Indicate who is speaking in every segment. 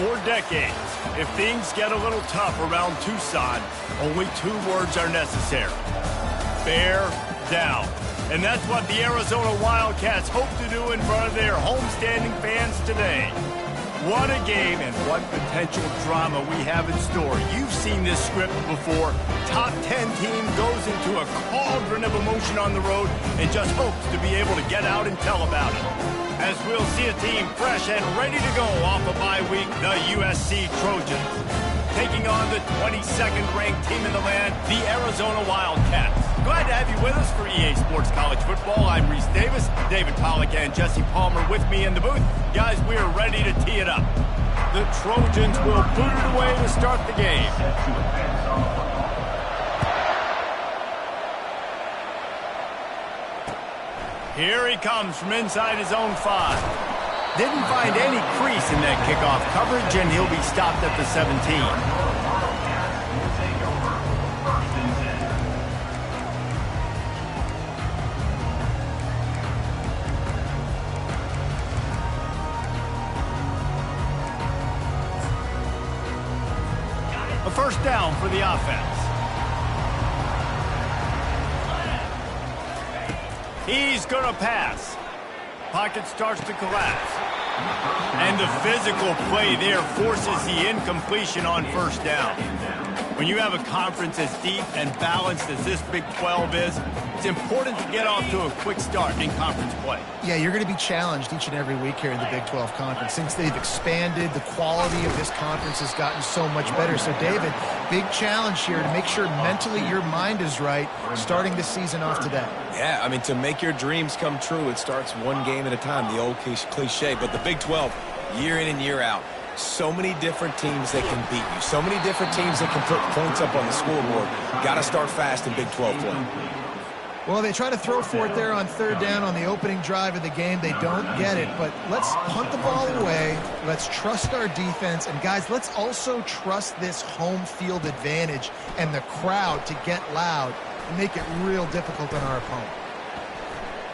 Speaker 1: For decades, if things get a little tough around Tucson, only 2 words are necessary. Bear down. And that's what the Arizona Wildcats hope to do in front of their homestanding fans today. What a game and what potential drama we have in store. You've seen this script before. Top 10 team goes into a cauldron of emotion on the road and just hopes to be able to get out and tell about it. As we'll see a team fresh and ready to go off a bye week, the USC Trojans. Taking on the 22nd ranked team in the land, the Arizona Wildcats. Glad to have you with us for EA Sports College Football. I'm Reese Davis, David Pollack and Jesse Palmer with me in the booth. Guys, we are ready to tee it up. The Trojans will boot it away to start the game. Here he comes from inside his own 5. Didn't find any crease in that kickoff coverage, and he'll be stopped at the 17. A first down for the offense. He's going to pass. Pocket starts to collapse. And the physical play there forces the incompletion on first down. When you have a conference as deep and balanced as this Big 12 is, it's important to get off to a quick start in conference play.
Speaker 2: Yeah, you're going to be challenged each and every week here in the Big 12 Conference. Since they've expanded, the quality of this conference has gotten so much better. So, David, big challenge here to make sure mentally your mind is right starting the season off today.
Speaker 3: Yeah, I mean, to make your dreams come true, it starts one game at a time, the old cliche. But the Big 12, year in and year out, so many different teams that can beat you, so many different teams that can put points up on the scoreboard. Got to start fast in Big 12 play.
Speaker 2: Well, they try to throw for it there on third down on the opening drive of the game. They don't get it, but let's punt the ball away. Let's trust our defense. And, guys, let's also trust this home field advantage and the crowd to get loud and make it real difficult on our opponent.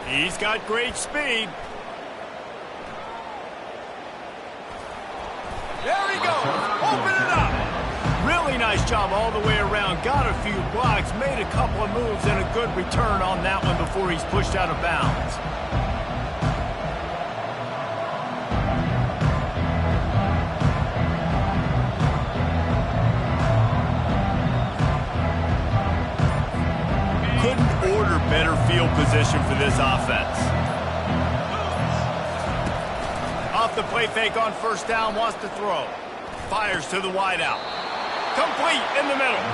Speaker 1: He's got great speed. There he goes. Open it up. Really nice job all the way around. Got a few blocks, made a couple of moves, and a good return on that one before he's pushed out of bounds. Couldn't order better field position for this offense. Off the play fake on first down, wants to throw. Fires to the wideout. Complete in the middle.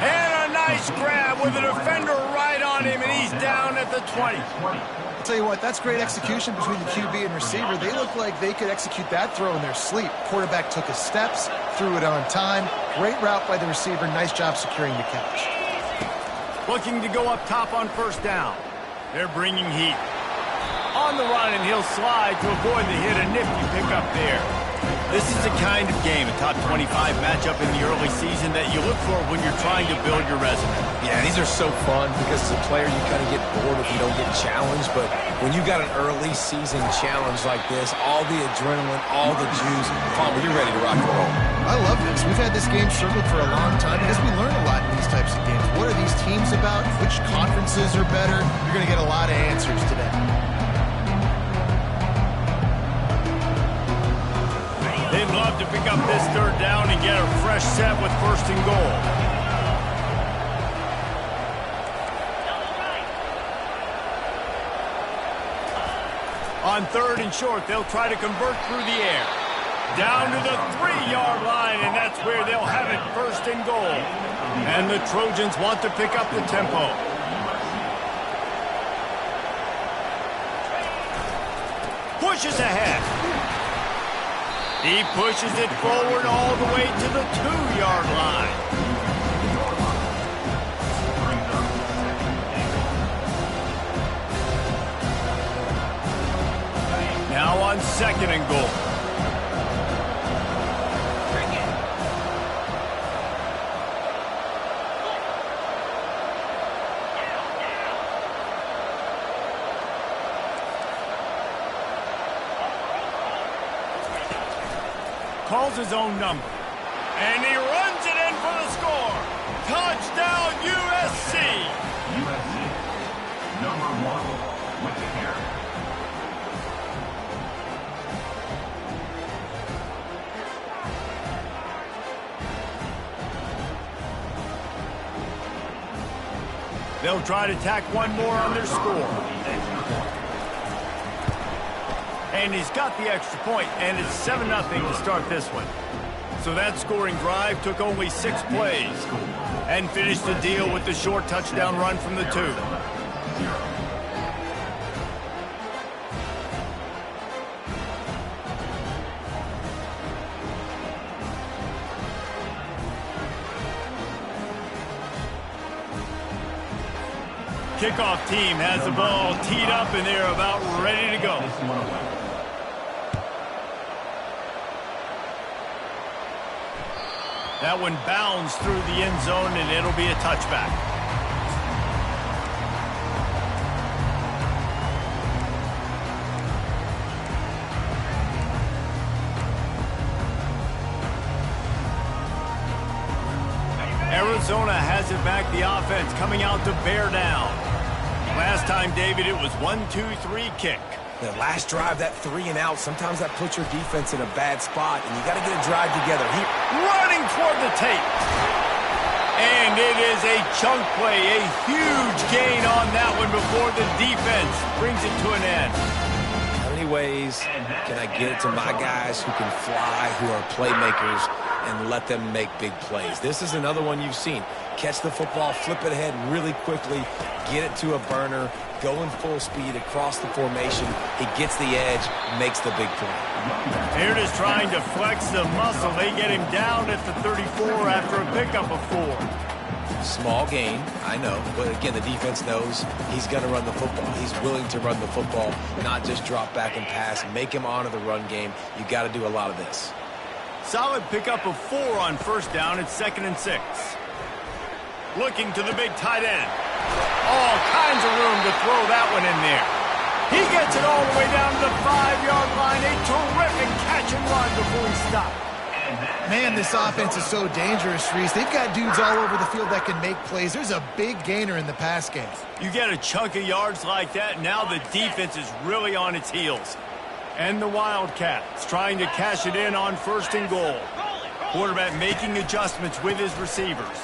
Speaker 1: And a nice grab with a defender right on him, and he's down at the 20.
Speaker 2: I'll tell you what, that's great execution between the QB and receiver. They look like they could execute that throw in their sleep. Quarterback took his steps, threw it on time. Great route by the receiver. Nice job securing the catch.
Speaker 1: Looking to go up top on first down. They're bringing heat. On the run, and he'll slide to avoid the hit. A nifty pickup there. This is the kind of game, a top 25 matchup in the early season, that you look for when you're trying to build your resume.
Speaker 3: Yeah, these are so fun because as a player, you kind of get bored if you don't get challenged. But when you got an early season challenge like this, all the adrenaline, all the juice, Palmer, you're ready to rock and roll.
Speaker 2: I love this. We've had this game circled for a long time because we learn a lot in these types of games. What are these teams about? Which conferences are better? You're going to get a lot of answers today.
Speaker 1: They'd love to pick up this third down and get a fresh set with first and goal. On third and short, they'll try to convert through the air. Down to the 3-yard line, and that's where they'll have it, first and goal. And the Trojans want to pick up the tempo. Pushes ahead. He pushes it forward all the way to the 2-yard line. Now on second and goal. calls his own number. And he runs it in for the score. Touchdown, USC!
Speaker 4: USC, number 1 with the carry.
Speaker 1: They'll try to tack one more on their score. And he's got the extra point, and it's 7-0 to start this one. So that scoring drive took only 6 plays and finished the deal with the short touchdown run from the 2. Kickoff team has the ball teed up, and they're about ready to go. That one bounds through the end zone, and it'll be a touchback. Arizona has it back, the offense coming out to bear down. Last time, David, it was 1-2-3 kick.
Speaker 3: The last drive, that 3 and out, sometimes that puts your defense in a bad spot, and you got to get a drive together.
Speaker 1: Running toward the tape. And it is a chunk play, a huge gain on that one before the defense brings it to an end.
Speaker 3: How many ways can I get it to my guys who can fly, who are playmakers, and let them make big plays? This is another one you've seen. Catch the football, flip it ahead really quickly, get it to a burner, going full speed across the formation. He gets the edge, makes the big play.
Speaker 1: They're just trying to flex the muscle. They get him down at the 34 after a pickup of 4.
Speaker 3: Small gain, I know, but again, the defense knows he's going to run the football. He's willing to run the football, not just drop back and pass, make him honor the run game. You got to do a lot of this.
Speaker 1: Solid pickup of 4 on first down. It's 2nd and 6. Looking to the big tight end. All kinds of room to throw that one in there. He gets it all the way down to the 5-yard line. A terrific catch and run before he stopped.
Speaker 2: Man, this offense is so dangerous, Reese. They've got dudes all over the field that can make plays. There's a big gainer in the pass game.
Speaker 1: You get a chunk of yards like that, now the defense is really on its heels. And the Wildcats trying to cash it in on 1st and goal. Quarterback making adjustments with his receivers.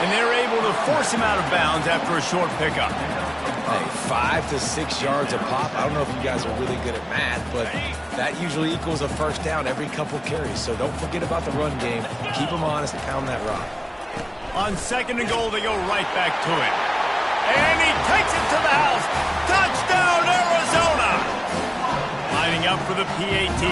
Speaker 1: And they're able to force him out of bounds after a short pickup.
Speaker 3: Hey, 5 to 6 yards a pop. I don't know if you guys are really good at math, but that usually equals a first down every couple carries. So don't forget about the run game. Keep them honest, pound that rock.
Speaker 1: On 2nd and goal, they go right back to it. And he takes it to the house. Touchdown, Arizona! Lining up for the PAT.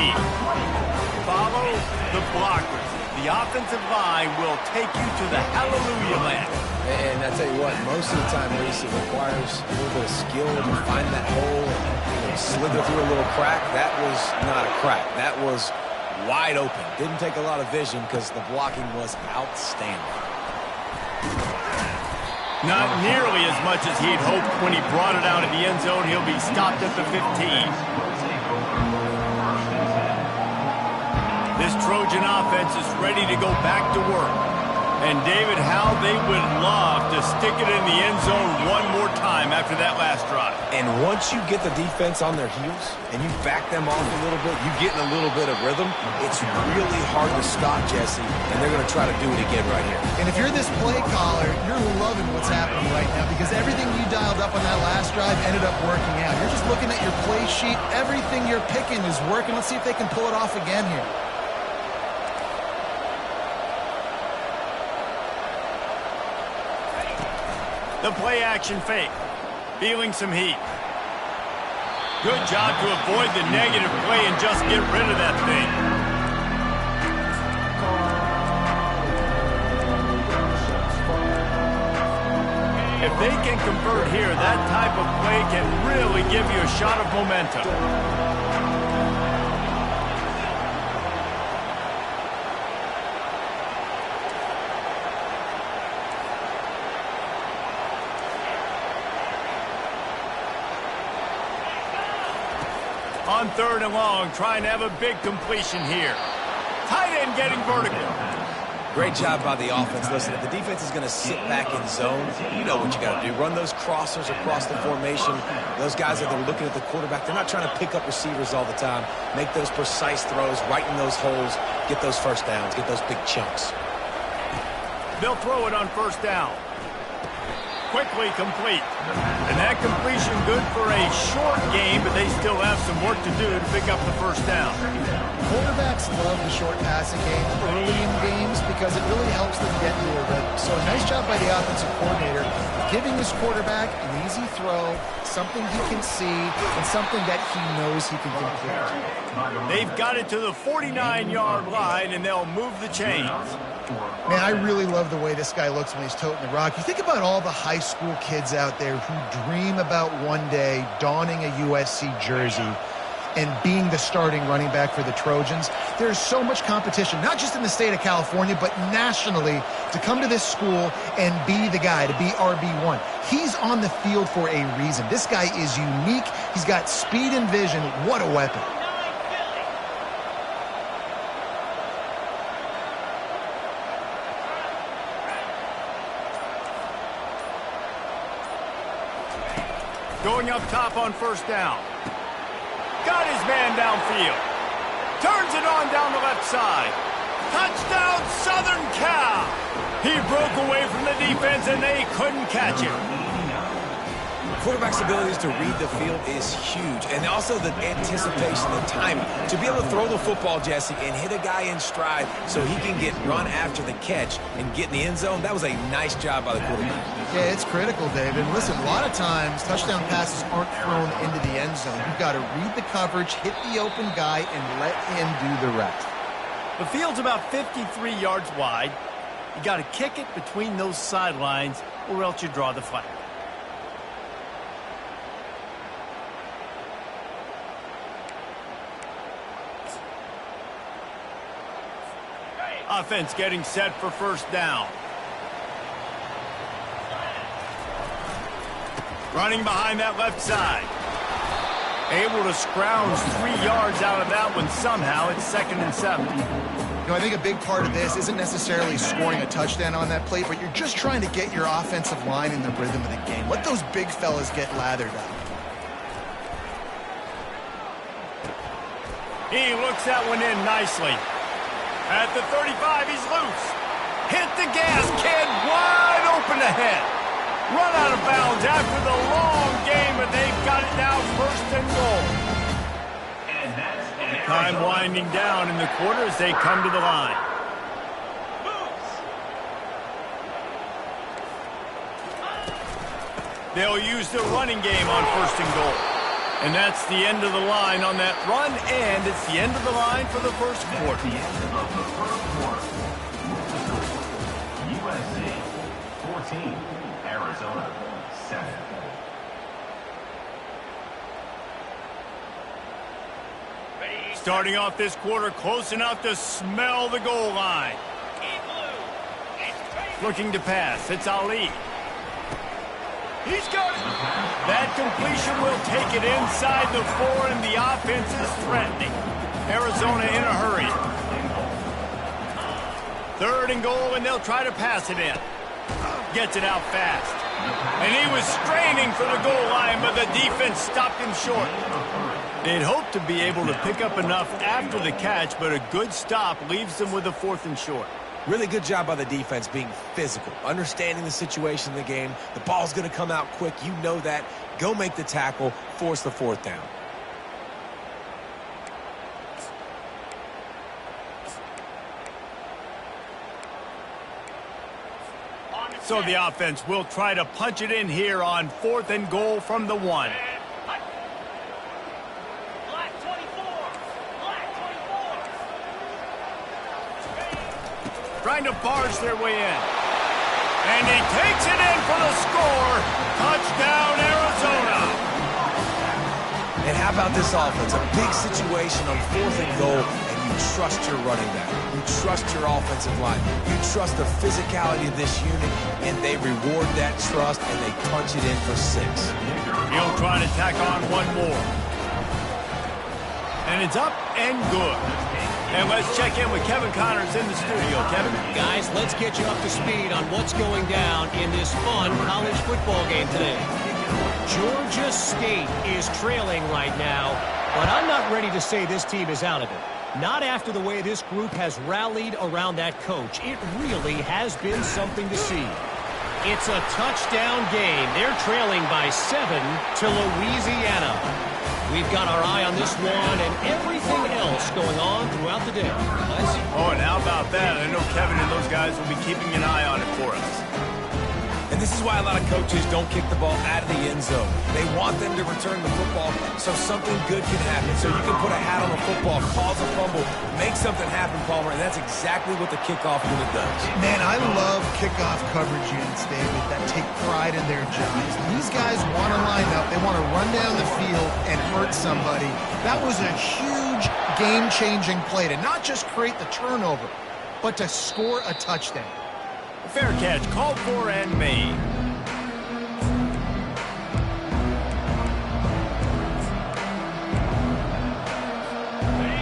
Speaker 1: Follow the blockers. The offensive line will take you to the hallelujah land.
Speaker 3: And I tell you what, most of the time, Reese, it requires a little bit of skill to find that hole and slither through a little crack. That was not a crack. That was wide open. Didn't take a lot of vision because the blocking was outstanding.
Speaker 1: Not nearly as much as he'd hoped when he brought it out of the end zone. He'll be stopped at the 15. This Trojan offense is ready to go back to work. And, David, how they would love to stick it in the end zone one more time after that last drive.
Speaker 3: And once you get the defense on their heels and you back them off a little bit, you get in a little bit of rhythm, it's really hard to stop, Jesse, and they're going to try to do it again right here.
Speaker 2: And if you're this play caller, you're loving what's happening right now because everything you dialed up on that last drive ended up working out. You're just looking at your play sheet. Everything you're picking is working. Let's see if they can pull it off again here.
Speaker 1: The play-action fake. Feeling some heat. Good job to avoid the negative play and just get rid of that thing. If they can convert here, that type of play can really give you a shot of momentum. On 3rd and long, trying to have a big completion here. Tight end getting vertical.
Speaker 3: Great job by the offense. Listen, if the defense is going to sit back in zone, you know what you got to do. Run those crossers across the formation. Those guys that are looking at the quarterback, they're not trying to pick up receivers all the time. Make those precise throws, right in those holes, get those first downs, get those big chunks.
Speaker 1: They'll throw it on 1st down. Quickly complete. And that completion good for a short game, but they still have some work to do to pick up the 1st down.
Speaker 2: Quarterbacks love the short passing game early in games because it really helps them get into a rhythm. So a nice job by the offensive coordinator giving his quarterback an easy throw, something he can see, and something that he knows he can complete.
Speaker 1: They've got it to the 49-yard line, and they'll move the chains.
Speaker 2: Man, I really love the way this guy looks when he's toting the rock. You think about all the high school kids out there who dream about one day donning a USC jersey and being the starting running back for the Trojans. There's so much competition, not just in the state of California, but nationally, to come to this school and be the guy, to be RB1. He's on the field for a reason. This guy is unique. He's got speed and vision. What a weapon.
Speaker 1: Going up top on 1st down. Got his man downfield. Turns it on down the left side. Touchdown, Southern Cal. He broke away from the defense, and they couldn't catch him.
Speaker 3: Quarterback's abilities to read the field is huge, and also the anticipation, the timing. To be able to throw the football, Jesse, and hit a guy in stride so he can get run after the catch and get in the end zone, that was a nice job by the quarterback.
Speaker 2: Yeah, it's critical, David. And listen, a lot of times touchdown passes aren't thrown into the end zone. You've got to read the coverage, hit the open guy, and let him do the rest.
Speaker 1: The field's about 53 yards wide. You got to kick it between those sidelines, or else you draw the flag. Offense getting set for 1st down. Running behind that left side. Able to scrounge 3 yards out of that one somehow. It's 2nd and 7.
Speaker 2: You know, I think a big part of this isn't necessarily scoring a touchdown on that play, but you're just trying to get your offensive line in the rhythm of the game. Let those big fellas get lathered up.
Speaker 1: He looks that one in nicely. At the 35, he's loose. Hit the gas, kid, wide open ahead. Run out of bounds after the long game, but they've got it now 1st and goal. Time winding down in the quarter as they come to the line. They'll use the running game on 1st and goal. And that's the end of the line on that run, and it's the end of the line for the 1st quarter.
Speaker 4: The end of the 1st quarter. USC 14, Arizona 7.
Speaker 1: Starting off this quarter close enough to smell the goal line. Looking to pass. It's Ali. He's got it. That completion will take it inside the 4, and the offense is threatening. Arizona in a hurry. 3rd and goal, and they'll try to pass it in. Gets it out fast. And he was straining for the goal line, but the defense stopped him short. They'd hoped to be able to pick up enough after the catch, but a good stop leaves them with a 4th and short.
Speaker 3: Really good job by the defense being physical, understanding the situation in the game. The ball's going to come out quick. You know that. Go make the tackle, force the 4th down.
Speaker 1: So the offense will try to punch it in here on 4th and goal from the 1. Trying to barge their way in. And he takes it in for the score. Touchdown, Arizona.
Speaker 3: And how about this offense? A big situation on 4th and goal, and you trust your running back. You trust your offensive line. You trust the physicality of this unit, and they reward that trust, and they punch it in for 6.
Speaker 1: He'll try to tack on one more. And it's up and good. And let's check in with Kevin Connors in the studio. Kevin?
Speaker 5: Guys, let's get you up to speed on what's going down in this fun college football game today. Georgia State is trailing right now, but I'm not ready to say this team is out of it. Not after the way this group has rallied around that coach. It really has been something to see. It's a touchdown game. They're trailing by 7 to Louisiana. We've got our eye on this one and everything else going on throughout the day. Guys?
Speaker 1: Oh, and how about that? I know Kevin and those guys will be keeping an eye on it for us.
Speaker 3: And this is why a lot of coaches don't kick the ball out of the end zone. They want them to return the football so something good can happen. So you can put a hat on a football, cause a fumble, make something happen, Palmer, and that's exactly what the kickoff unit does.
Speaker 2: Man, I love kickoff coverage units, David, that take pride in their jobs. These guys want to line up. They want to run down the field and hurt somebody. That was a huge game-changing play to not just create the turnover, but to score a touchdown.
Speaker 1: Fair catch, called for and made.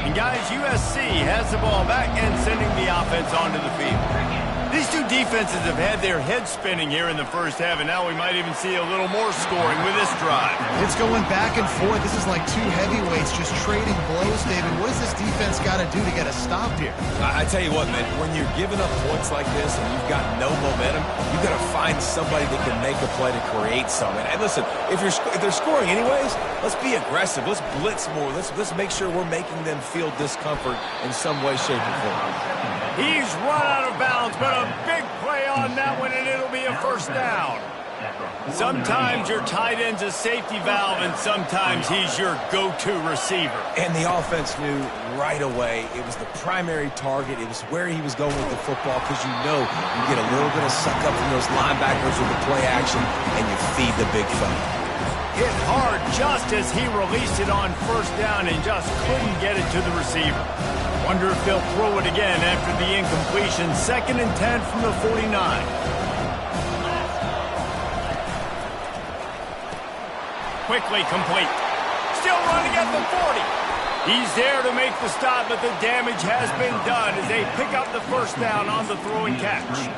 Speaker 1: And guys, USC has the ball back and sending the offense onto the field. These two defenses have had their heads spinning here in the first half, and now we might even see a little more scoring with this drive.
Speaker 2: It's going back and forth. This is like two heavyweights just trading blows, David. What does this defense got to do to get a stop here?
Speaker 3: I tell you what, man, when you're giving up points like this and you've got no momentum, you've got to find somebody that can make a play to create something. And listen, if they're scoring anyways, let's be aggressive. Let's blitz more. Let's make sure we're making them feel discomfort in some way, shape, or form.
Speaker 1: He's run out of bounds, but a big play on that one, and it'll be a first down. Sometimes your tight end's a safety valve, and sometimes he's your go-to receiver.
Speaker 3: And the offense knew right away it was the primary target. It was where he was going with the football, because you know you get a little bit of suck up from those linebackers with the play action, and you feed the big fella.
Speaker 1: Hit hard just as he released it on first down and just couldn't get it to the receiver. Wonder if they'll throw it again after the incompletion. 2nd and 10 from the 49. Quickly complete. Still running at the 40. He's there to make the stop, but the damage has been done as they pick up the first down on the throw and catch.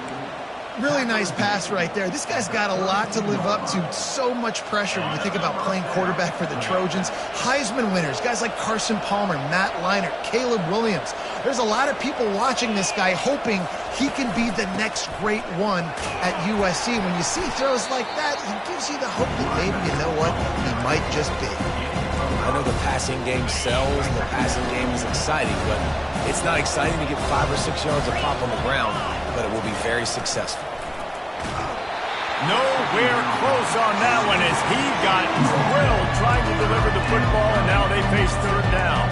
Speaker 2: Really nice pass right there. This guy's got a lot to live up to. So much pressure when you think about playing quarterback for the Trojans. Heisman winners, guys like Carson Palmer, Matt Leinart, Caleb Williams. There's a lot of people watching this guy hoping he can be the next great one at USC. When you see throws like that, he gives you the hope that maybe, you know what, he might just be.
Speaker 3: I know the passing game sells and the passing game is exciting, but it's not exciting to get 5 or 6 yards of pop on the ground, but it will be very successful.
Speaker 1: Nowhere close on that one as he got drilled trying to deliver the football, and now they face third down.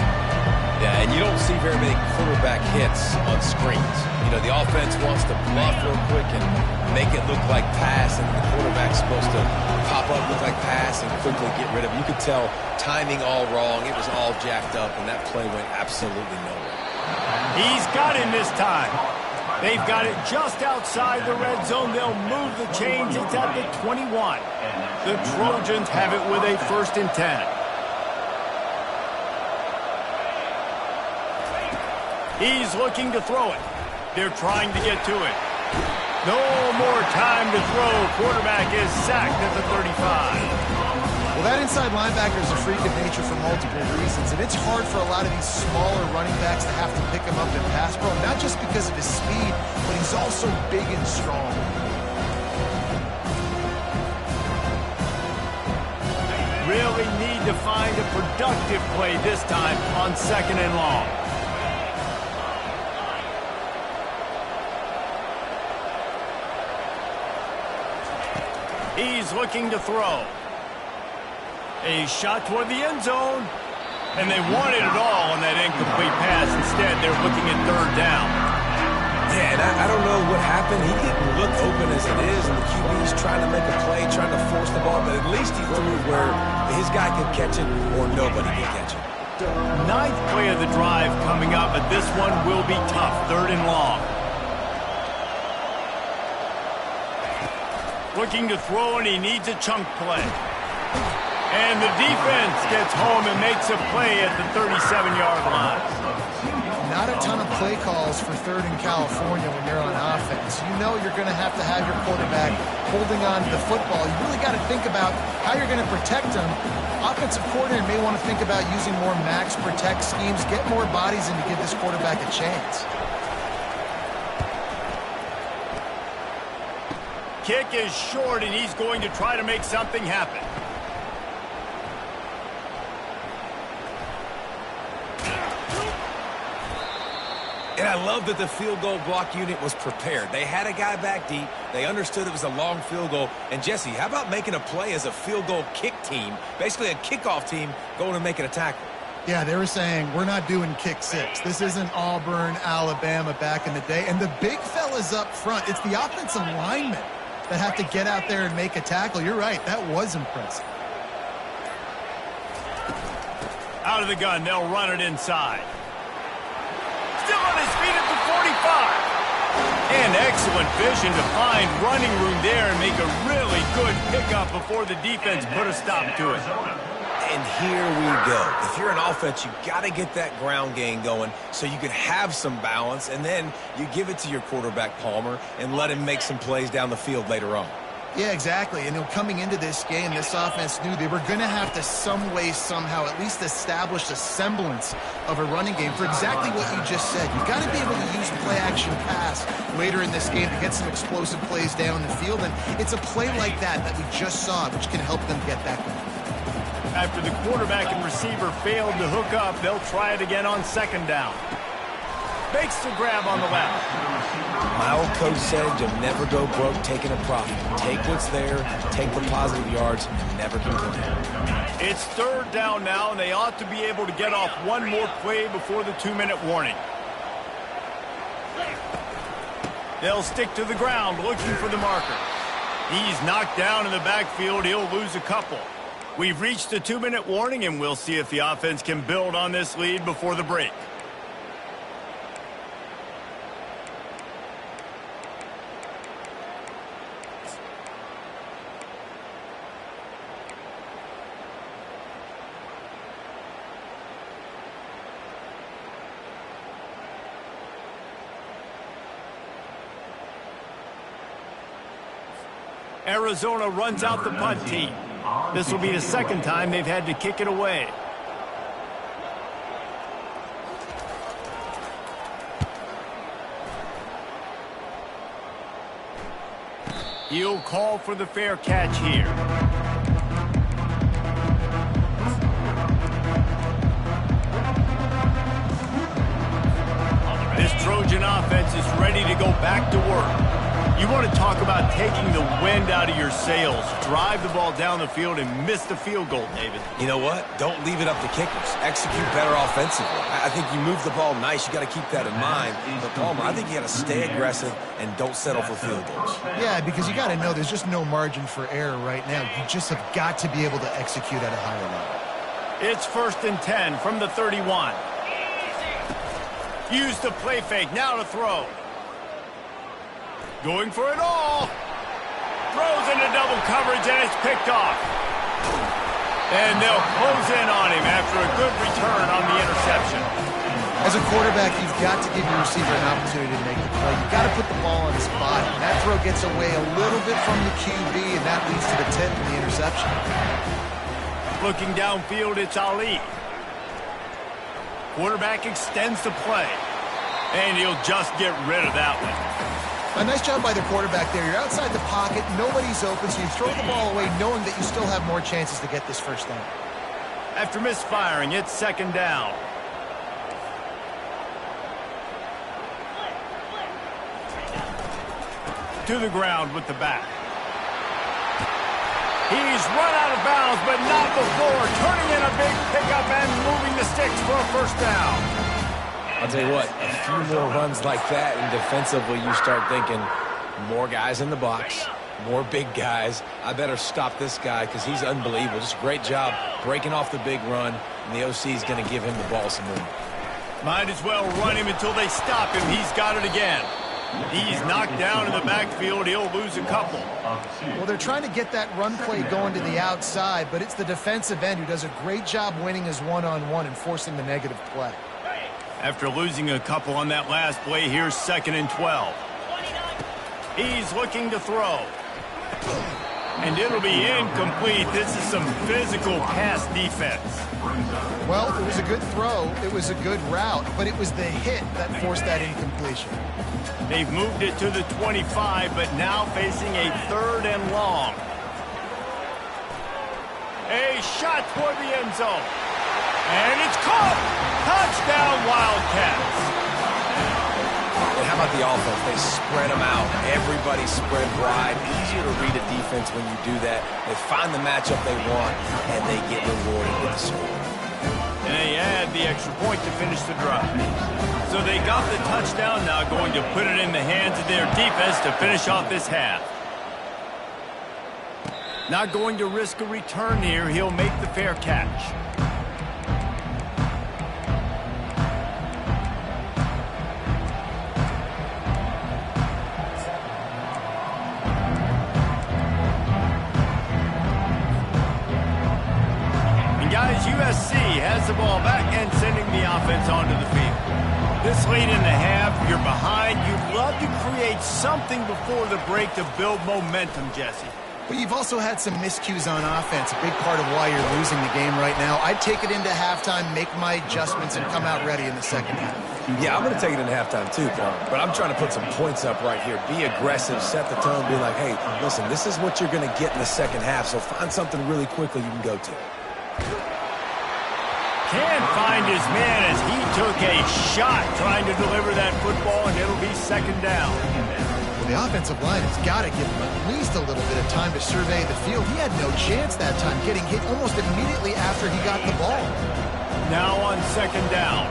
Speaker 3: Yeah, and you don't see very many quarterback hits on screens. You know, the offense wants to bluff real quick and make it look like pass, and the quarterback's supposed to pop up, look like pass, and quickly get rid of it. You could tell timing all wrong. It was all jacked up, and that play went absolutely nowhere.
Speaker 1: He's got him this time. They've got it just outside the red zone. They'll move the chains. It's at the 21. The Trojans have it with a 1st and 10. He's looking to throw it. They're trying to get to it. No more time to throw. Quarterback is sacked at the 35.
Speaker 2: Well, that inside linebacker is a freak of nature for multiple reasons, and it's hard for a lot of these smaller running backs to have to pick him up in pass pro, not just because of his speed, but he's also big and strong.
Speaker 1: Really need to find a productive play this time on 2nd and long. He's looking to throw. A shot toward the end zone. And they wanted it all on that incomplete pass. Instead, they're looking at third down.
Speaker 3: Yeah, and I don't know what happened. He didn't look open as it is, and the QB's trying to make a play, trying to force the ball, but at least he threw it where his guy could catch it or nobody could catch it.
Speaker 1: 9th play of the drive coming up, but this one will be tough. 3rd and long. Looking to throw, and he needs a chunk play. And the defense gets home and makes a play at the 37-yard line.
Speaker 2: Not a ton of play calls for 3rd and California when you're on offense. You know you're going to have your quarterback holding on to the football. You really got to think about how you're going to protect him. Offensive coordinator may want to think about using more max protect schemes, get more bodies in to give this quarterback a chance.
Speaker 1: Kick is short, and he's going to try to make something happen.
Speaker 3: And I love that the field goal block unit was prepared. They had a guy back deep. They understood it was a long field goal. And, Jesse, how about making a play as a field goal kick team, basically a kickoff team, going and making a tackle?
Speaker 2: Yeah, they were saying, we're not doing kick six. This isn't Auburn, Alabama back in the day. And the big fellas up front, it's the offensive linemen that have to get out there and make a tackle. You're right, that was impressive.
Speaker 1: Out of the gun, they'll run it inside. Still on his feet at the 45. And excellent vision to find running room there and make a really good pickup before the defense put a stop to it.
Speaker 3: And here we go. If you're an offense, you got to get that ground game going so you can have some balance, and then you give it to your quarterback, Palmer, and let him make some plays down the field later on.
Speaker 2: Yeah, exactly. And coming into this game, this offense knew they were going to have to some way, somehow, at least establish a semblance of a running game for exactly what you just said. You got to be able to use play-action pass later in this game to get some explosive plays down the field. And it's a play like that we just saw, which can help them get that going.
Speaker 1: After the quarterback and receiver failed to hook up, they'll try it again on 2nd down. Makes the grab on the left.
Speaker 3: My old coach said you'll never go broke taking a profit. Take what's there, take the positive yards, and never complain.
Speaker 1: It's 3rd down now, and they ought to be able to get off one more play before the 2-minute warning. They'll stick to the ground looking for the marker. He's knocked down in the backfield. He'll lose a couple. We've reached the 2-minute warning, and we'll see if the offense can build on this lead before the break. Arizona runs out the punt team. This will be the 2nd time they've had to kick it away. He'll call for the fair catch here. This Trojan offense is ready to go back to work. You want to talk about taking the wind out of your sails. Drive the ball down the field and miss the field goal, David.
Speaker 3: You know what? Don't leave it up to kickers. Execute better offensively. I think you move the ball nice. You got to keep that in mind. But, Palmer, I think you got to stay aggressive and don't settle for field goals.
Speaker 2: Yeah, because you got to know there's just no margin for error right now. You just have got to be able to execute at a higher level.
Speaker 1: It's 1st and 10 from the 31. Use the play fake. Now to throw. Going for it all. Throws into double coverage, and it's picked off. And they'll close in on him after a good return on the interception.
Speaker 2: As a quarterback, you've got to give your receiver an opportunity to make the play. You've got to put the ball on his body. That throw gets away a little bit from the QB, and that leads to the tip and the interception.
Speaker 1: Looking downfield, it's Ali. Quarterback extends the play. And he'll just get rid of that one.
Speaker 2: A nice job by the quarterback there. You're outside the pocket, nobody's open, so you throw the ball away knowing that you still have more chances to get this 1st down.
Speaker 1: After misfiring, it's 2nd down. To the ground with the back. He's run out of bounds, but not before. Turning in a big pickup and moving the sticks for a 1st down.
Speaker 3: I'll tell you what, a few more runs like that, and defensively you start thinking, more guys in the box, more big guys. I better stop this guy because he's unbelievable. Just a great job breaking off the big run, and the OC is going to give him the ball some room.
Speaker 1: Might as well run him until they stop him. He's got it again. He's knocked down in the backfield. He'll lose a couple.
Speaker 2: Well, they're trying to get that run play going to the outside, but it's the defensive end who does a great job winning his one-on-one and forcing the negative play.
Speaker 1: After losing a couple on that last play, here's 2nd and 12. He's looking to throw. And it'll be incomplete. This is some physical pass defense.
Speaker 2: Well, it was a good throw. It was a good route, but it was the hit that forced that incompletion.
Speaker 1: They've moved it to the 25, but now facing a 3rd and long. A shot toward the end zone. And it's caught. Touchdown, Wildcats.
Speaker 3: And how about the offense? They spread them out. Everybody spread wide. Easier to read a defense when you do that. They find the matchup they want, and they get rewarded with the score.
Speaker 1: And they add the extra point to finish the drive. So they got the touchdown, now going to put it in the hands of their defense to finish off this half. Not going to risk a return here. He'll make the fair catch. USC has the ball back and sending the offense onto the field. This late in the half, you're behind. You'd love to create something before the break to build momentum, Jesse.
Speaker 2: But you've also had some miscues on offense, a big part of why you're losing the game right now. I'd take it into halftime, make my adjustments, and come out ready in the second half.
Speaker 3: Yeah, I'm going to take it into halftime too, Paul. But I'm trying to put some points up right here. Be aggressive, set the tone, be like, hey, listen, this is what you're going to get in the second half, so find something really quickly you can go to.
Speaker 1: Can't find his man as he took a shot trying to deliver that football, and it'll be 2nd down.
Speaker 2: Well, the offensive line has got to give him at least a little bit of time to survey the field. He had no chance that time, getting hit almost immediately after he got the ball.
Speaker 1: Now on 2nd down.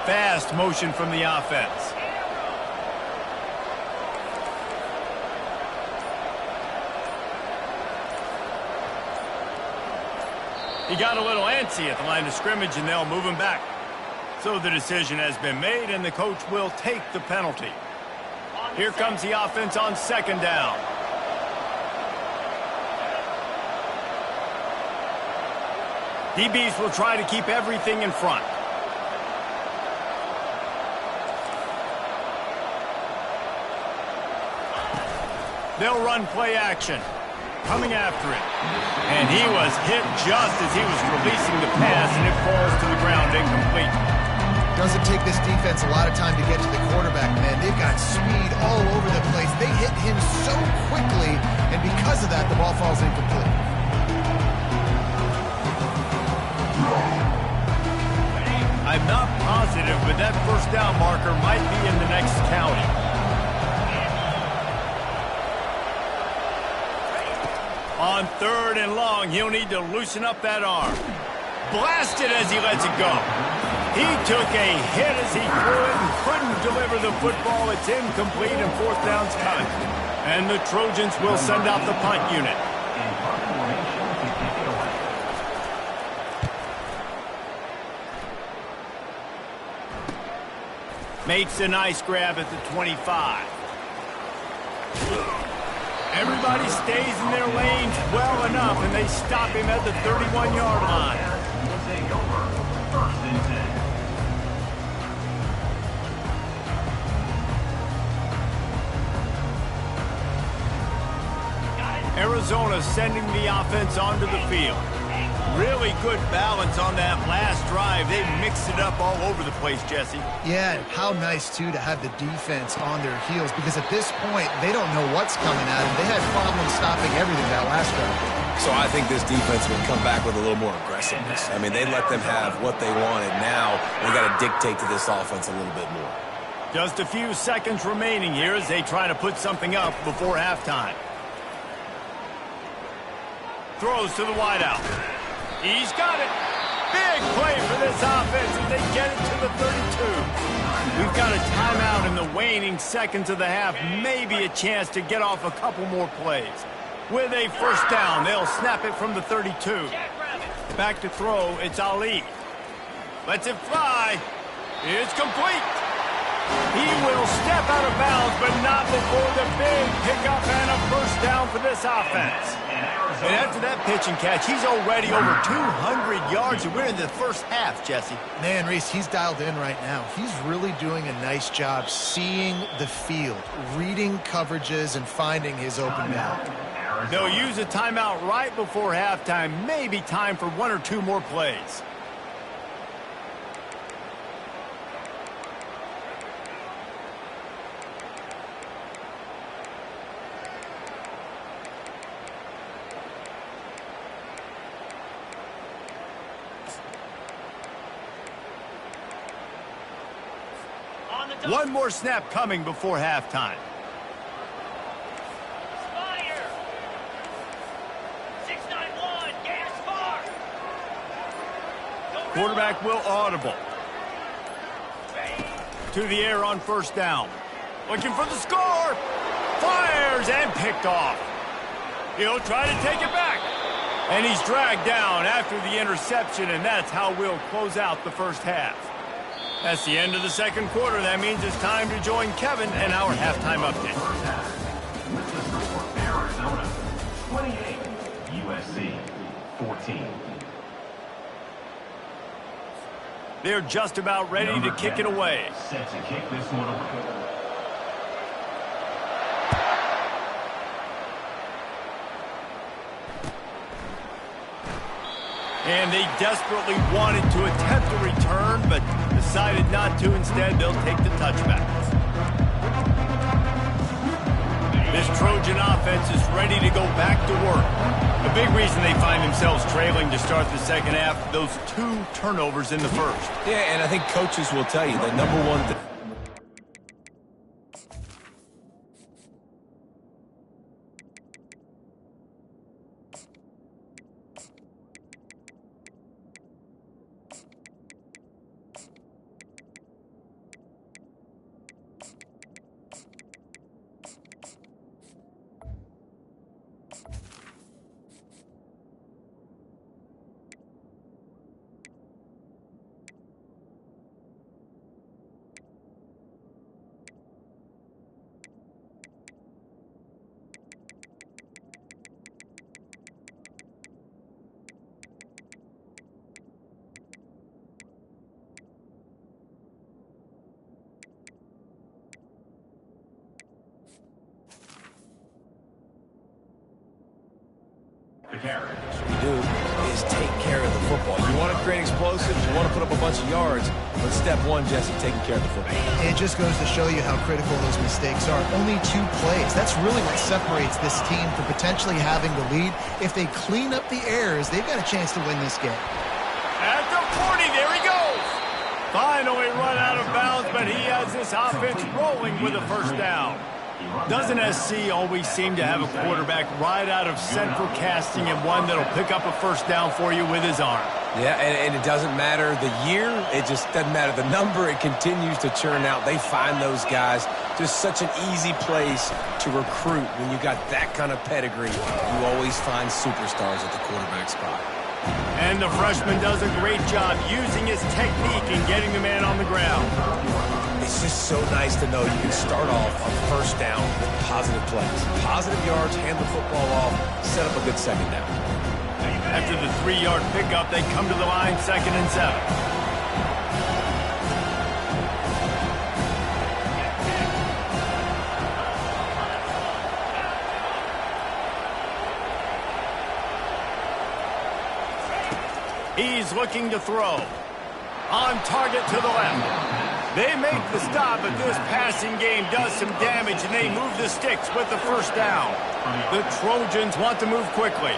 Speaker 1: Fast motion from the offense. He got a little antsy at the line of scrimmage, and they'll move him back. So the decision has been made, and the coach will take the penalty. Here comes the offense on 2nd down. DBs will try to keep everything in front. They'll run play action. Coming after it. And he was hit just as he was releasing the pass, and it falls to the ground incomplete.
Speaker 2: Doesn't take this defense a lot of time to get to the quarterback, man. They've got speed all over the place. They hit him so quickly, and because of that, the ball falls incomplete.
Speaker 1: I'm not positive, but that 1st down marker might be in the next county. On 3rd and long, he'll need to loosen up that arm. Blasted as he lets it go. He took a hit as he threw it and couldn't deliver the football. It's incomplete and 4th down's coming. And the Trojans will send out the punt unit. Makes a nice grab at the 25. Everybody stays in their lanes well enough, and they stop him at the 31-yard line.
Speaker 4: Will take over 1st and 10.
Speaker 1: Arizona sending the offense onto the field. Really good balance on that last drive. They mixed it up all over the place, Jesse.
Speaker 2: Yeah, how nice, too, to have the defense on their heels, because at this point, they don't know what's coming at them. They had problems stopping everything that last drive.
Speaker 3: So I think this defense would come back with a little more aggressiveness. I mean, they let them have what they wanted. Now they got to dictate to this offense a little bit more.
Speaker 1: Just a few seconds remaining here as they try to put something up before halftime. Throws to the wideout. He's got it. Big play for this offense as they get it to the 32. We've got a timeout in the waning seconds of the half. Maybe a chance to get off a couple more plays. with a first down. They'll snap it from the 32. Back to throw, it's Ali. Lets it fly. It's complete. He will step out of bounds, but not before the big pickup and a first down for this offense. And after that pitch and catch, he's already over 200 yards, and we're in the first half, Jesse.
Speaker 2: Man, Reese, he's dialed in right now. He's really doing a nice job seeing the field, reading coverages, and finding his open man.
Speaker 1: They'll use a timeout right before halftime. Maybe time for one or two more plays. One more snap coming before halftime.
Speaker 6: Fire! 691, gas far!
Speaker 1: Quarterback will audible. To the air on first down. Looking for the score. Fires and picked off. He'll try to take it back. And he's dragged down after the interception, and that's how we'll close out the first half. That's the end of the second quarter. That means it's time to join Kevin and our halftime update.
Speaker 4: First half. With the score, Arizona 28, USC 14.
Speaker 1: They're just about ready to kick it away.
Speaker 4: Set to kick this one away.
Speaker 1: And they desperately wanted to attempt a return, but decided not to. Instead, they'll take the touchback. This Trojan offense is ready to go back to work. A big reason they find themselves trailing to start the second half, those 2 turnovers in the first.
Speaker 3: Yeah, and I think coaches will tell you the number one thing. We do is take care of the football. You want to create explosives, you want to put up a bunch of yards, but step one, Jesse, taking care of the football.
Speaker 2: It just goes to show you how critical those mistakes are. Only 2 plays. That's really what separates this team from potentially having the lead. If they clean up the errors, they've got a chance to win this game.
Speaker 1: At the 40, there he goes. Finally run out of bounds, but he has this offense rolling with a first down. Doesn't SC always seem to have a quarterback right out of central casting and one that'll pick up a first down for you with his arm?
Speaker 3: Yeah, and it doesn't matter the year. It just doesn't matter the number. It continues to churn out. They find those guys. Just such an easy place to recruit. When you got that kind of pedigree, you always find superstars at the quarterback spot.
Speaker 1: And the freshman does a great job using his technique and getting the man on the ground.
Speaker 3: It's just so nice to know you can start off on first down with positive plays. Positive yards, hand the football off, set up a good second down.
Speaker 1: After the 3-yard pickup, they come to the line, 2nd and 7. He's looking to throw. On target to the left. They make the stop, but this passing game does some damage, and they move the sticks with the first down. The Trojans want to move quickly.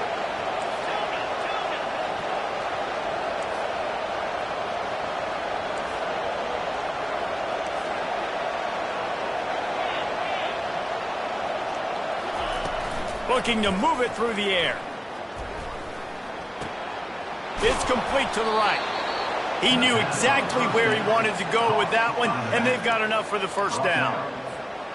Speaker 1: Looking to move it through the air. It's complete to the right. He knew exactly where he wanted to go with that one, and they've got enough for the first down.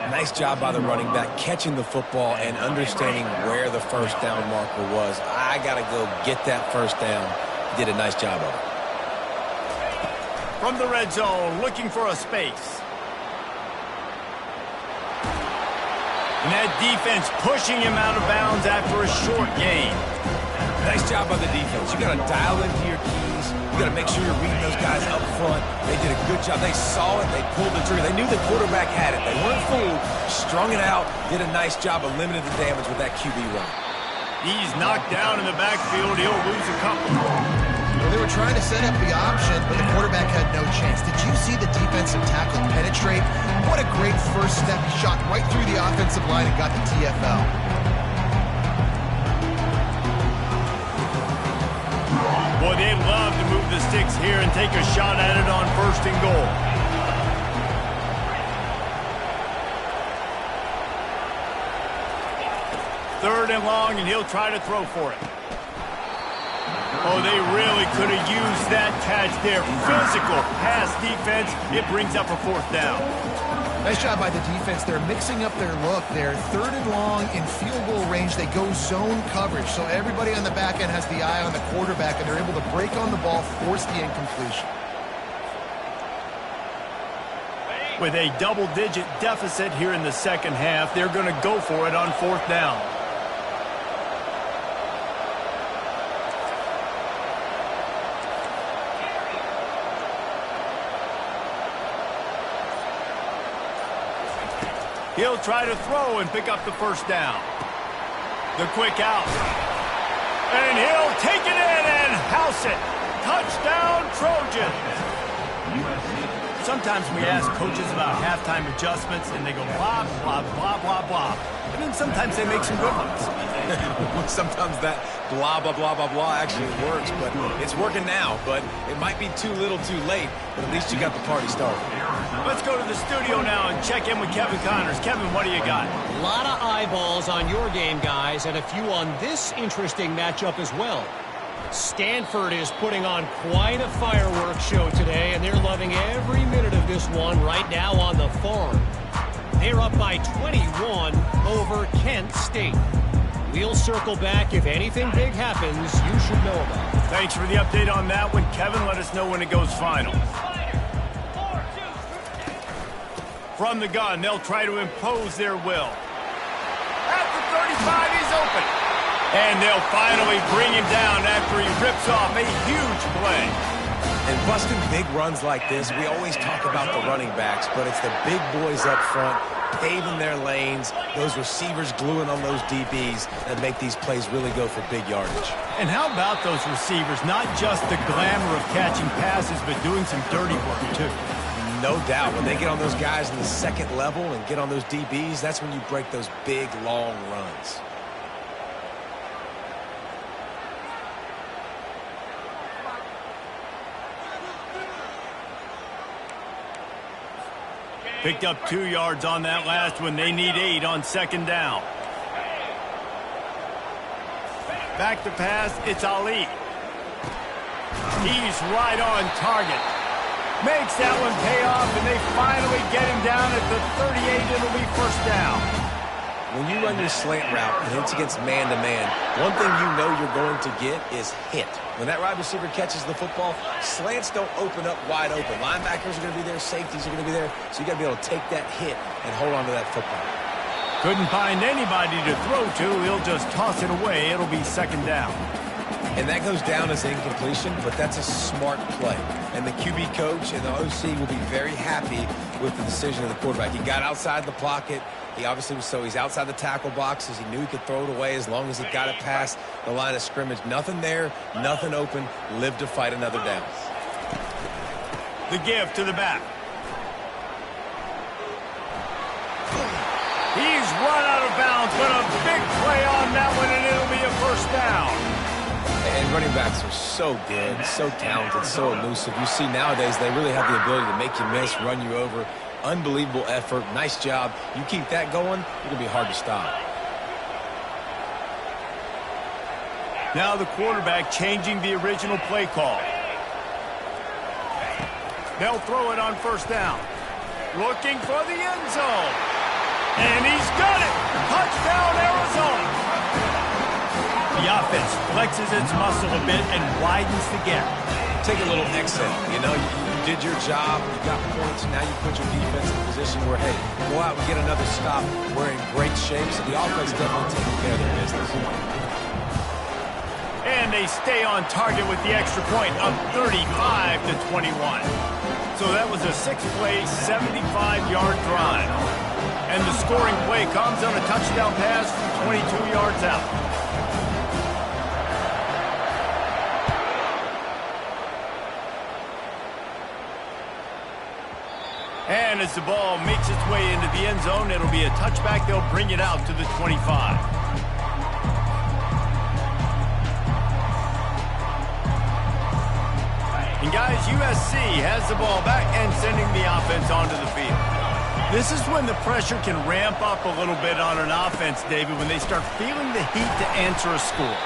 Speaker 3: Nice job by the running back, catching the football and understanding where the first down marker was. I got to go get that first down. He did a nice job of it.
Speaker 1: From the red zone, looking for a space. And that defense pushing him out of bounds after a short gain.
Speaker 3: Nice job by the defense. You got to dial into your keys. You got to make sure you're reading those guys up front. They did a good job. They saw it. They pulled the trigger. They knew the quarterback had it. They weren't fooled. Strung it out. Did a nice job of limiting the damage with that QB run.
Speaker 1: He's knocked down in the backfield. He'll lose a couple.
Speaker 2: Well, they were trying to set up the option, but the quarterback had no chance. Did you see the defensive tackle penetrate? What a great first step. He shot right through the offensive line and got the TFL.
Speaker 1: Boy, they'd love to move the sticks here and take a shot at it on 1st and goal. Third and long, and he'll try to throw for it. Oh, they really could have used that catch there. Physical pass defense. It brings up a 4th down.
Speaker 2: Nice job by the defense. They're mixing up their look. They're 3rd and long in field goal range. They go zone coverage. So everybody on the back end has the eye on the quarterback, and they're able to break on the ball, force the incompletion.
Speaker 1: With a double-digit deficit here in the second half, they're going to go for it on 4th down. He'll try to throw and pick up the 1st down. The quick out. And he'll take it in and house it. Touchdown, Trojans. Sometimes we ask coaches about halftime adjustments, and they go blah, blah, blah, blah, blah. And then sometimes they make some good ones.
Speaker 3: Sometimes that blah, blah, blah, blah, blah actually works, but it's working now. But it might be too little too late, but at least you got the party started.
Speaker 1: Let's go to the studio now and check in with Kevin Connors. Kevin, what do you got?
Speaker 5: A lot of eyeballs on your game, guys, and a few on this interesting matchup as well. Stanford is putting on quite a fireworks show today, and they're loving every minute of this one right now on the farm. They're up by 21 over Kent State. We'll circle back. If anything big happens, you should know about it.
Speaker 1: Thanks for the update on that one, Kevin. Let us know when it goes final. From the gun, they'll try to impose their will. At the 35, he's open. And they'll finally bring him down after he rips off a huge play.
Speaker 3: And busting big runs like this, we always talk about the running backs, but it's the big boys up front, paving their lanes, those receivers gluing on those DBs that make these plays really go for big yardage.
Speaker 1: And how about those receivers? Not just the glamour of catching passes, but doing some dirty work, too.
Speaker 3: No doubt. When they get on those guys in the second level and get on those DBs, that's when you break those big, long runs.
Speaker 1: Picked up 2 yards on that last one. They need 8 on 2nd down. Back to pass, it's Ali. He's right on target. Makes that one pay off, and they finally get him down at the 38. It'll be 1st down.
Speaker 3: When you run your slant route and it's against man-to-man, one thing you know you're going to get is hit. When that wide receiver catches the football, slants don't open up wide open. Linebackers are going to be there, safeties are going to be there, so you got to be able to take that hit and hold on to that football.
Speaker 1: Couldn't find anybody to throw to. He'll just toss it away. It'll be 2nd down.
Speaker 3: And that goes down as incompletion, but that's a smart play. And the QB coach and the OC will be very happy with the decision of the quarterback. He got outside the pocket. He obviously was he's outside the tackle boxes. He knew he could throw it away as long as he got it past the line of scrimmage. Nothing there, nothing open. Live to fight another down.
Speaker 1: The give to the back. He's run out of bounds, but a big play on that one, and it'll be a 1st down.
Speaker 3: And running backs are so good, so talented, so elusive. You see nowadays they really have the ability to make you miss, run you over. Unbelievable effort. Nice job. You keep that going, it'll be hard to stop.
Speaker 1: Now the quarterback changing the original play call. They'll throw it on 1st down. Looking for the end zone. And he's got it! Touchdown, Arizona! The offense flexes its muscle a bit and widens the gap.
Speaker 3: Take a little exhale. You know, you did your job, you got points, now you put your defense in a position where, hey, go out and get another stop. We're in great shape, so the offense definitely taking care of their business.
Speaker 1: And they stay on target with the extra point, up 35-21. So that was a 6-play, 75-yard drive. And the scoring play comes on a touchdown pass from 22 yards out. And as the ball makes its way into the end zone, it'll be a touchback. They'll bring it out to the 25. And guys, USC has the ball back and sending the offense onto the field. This is when the pressure can ramp up a little bit on an offense, David, when they start feeling the heat to answer a score.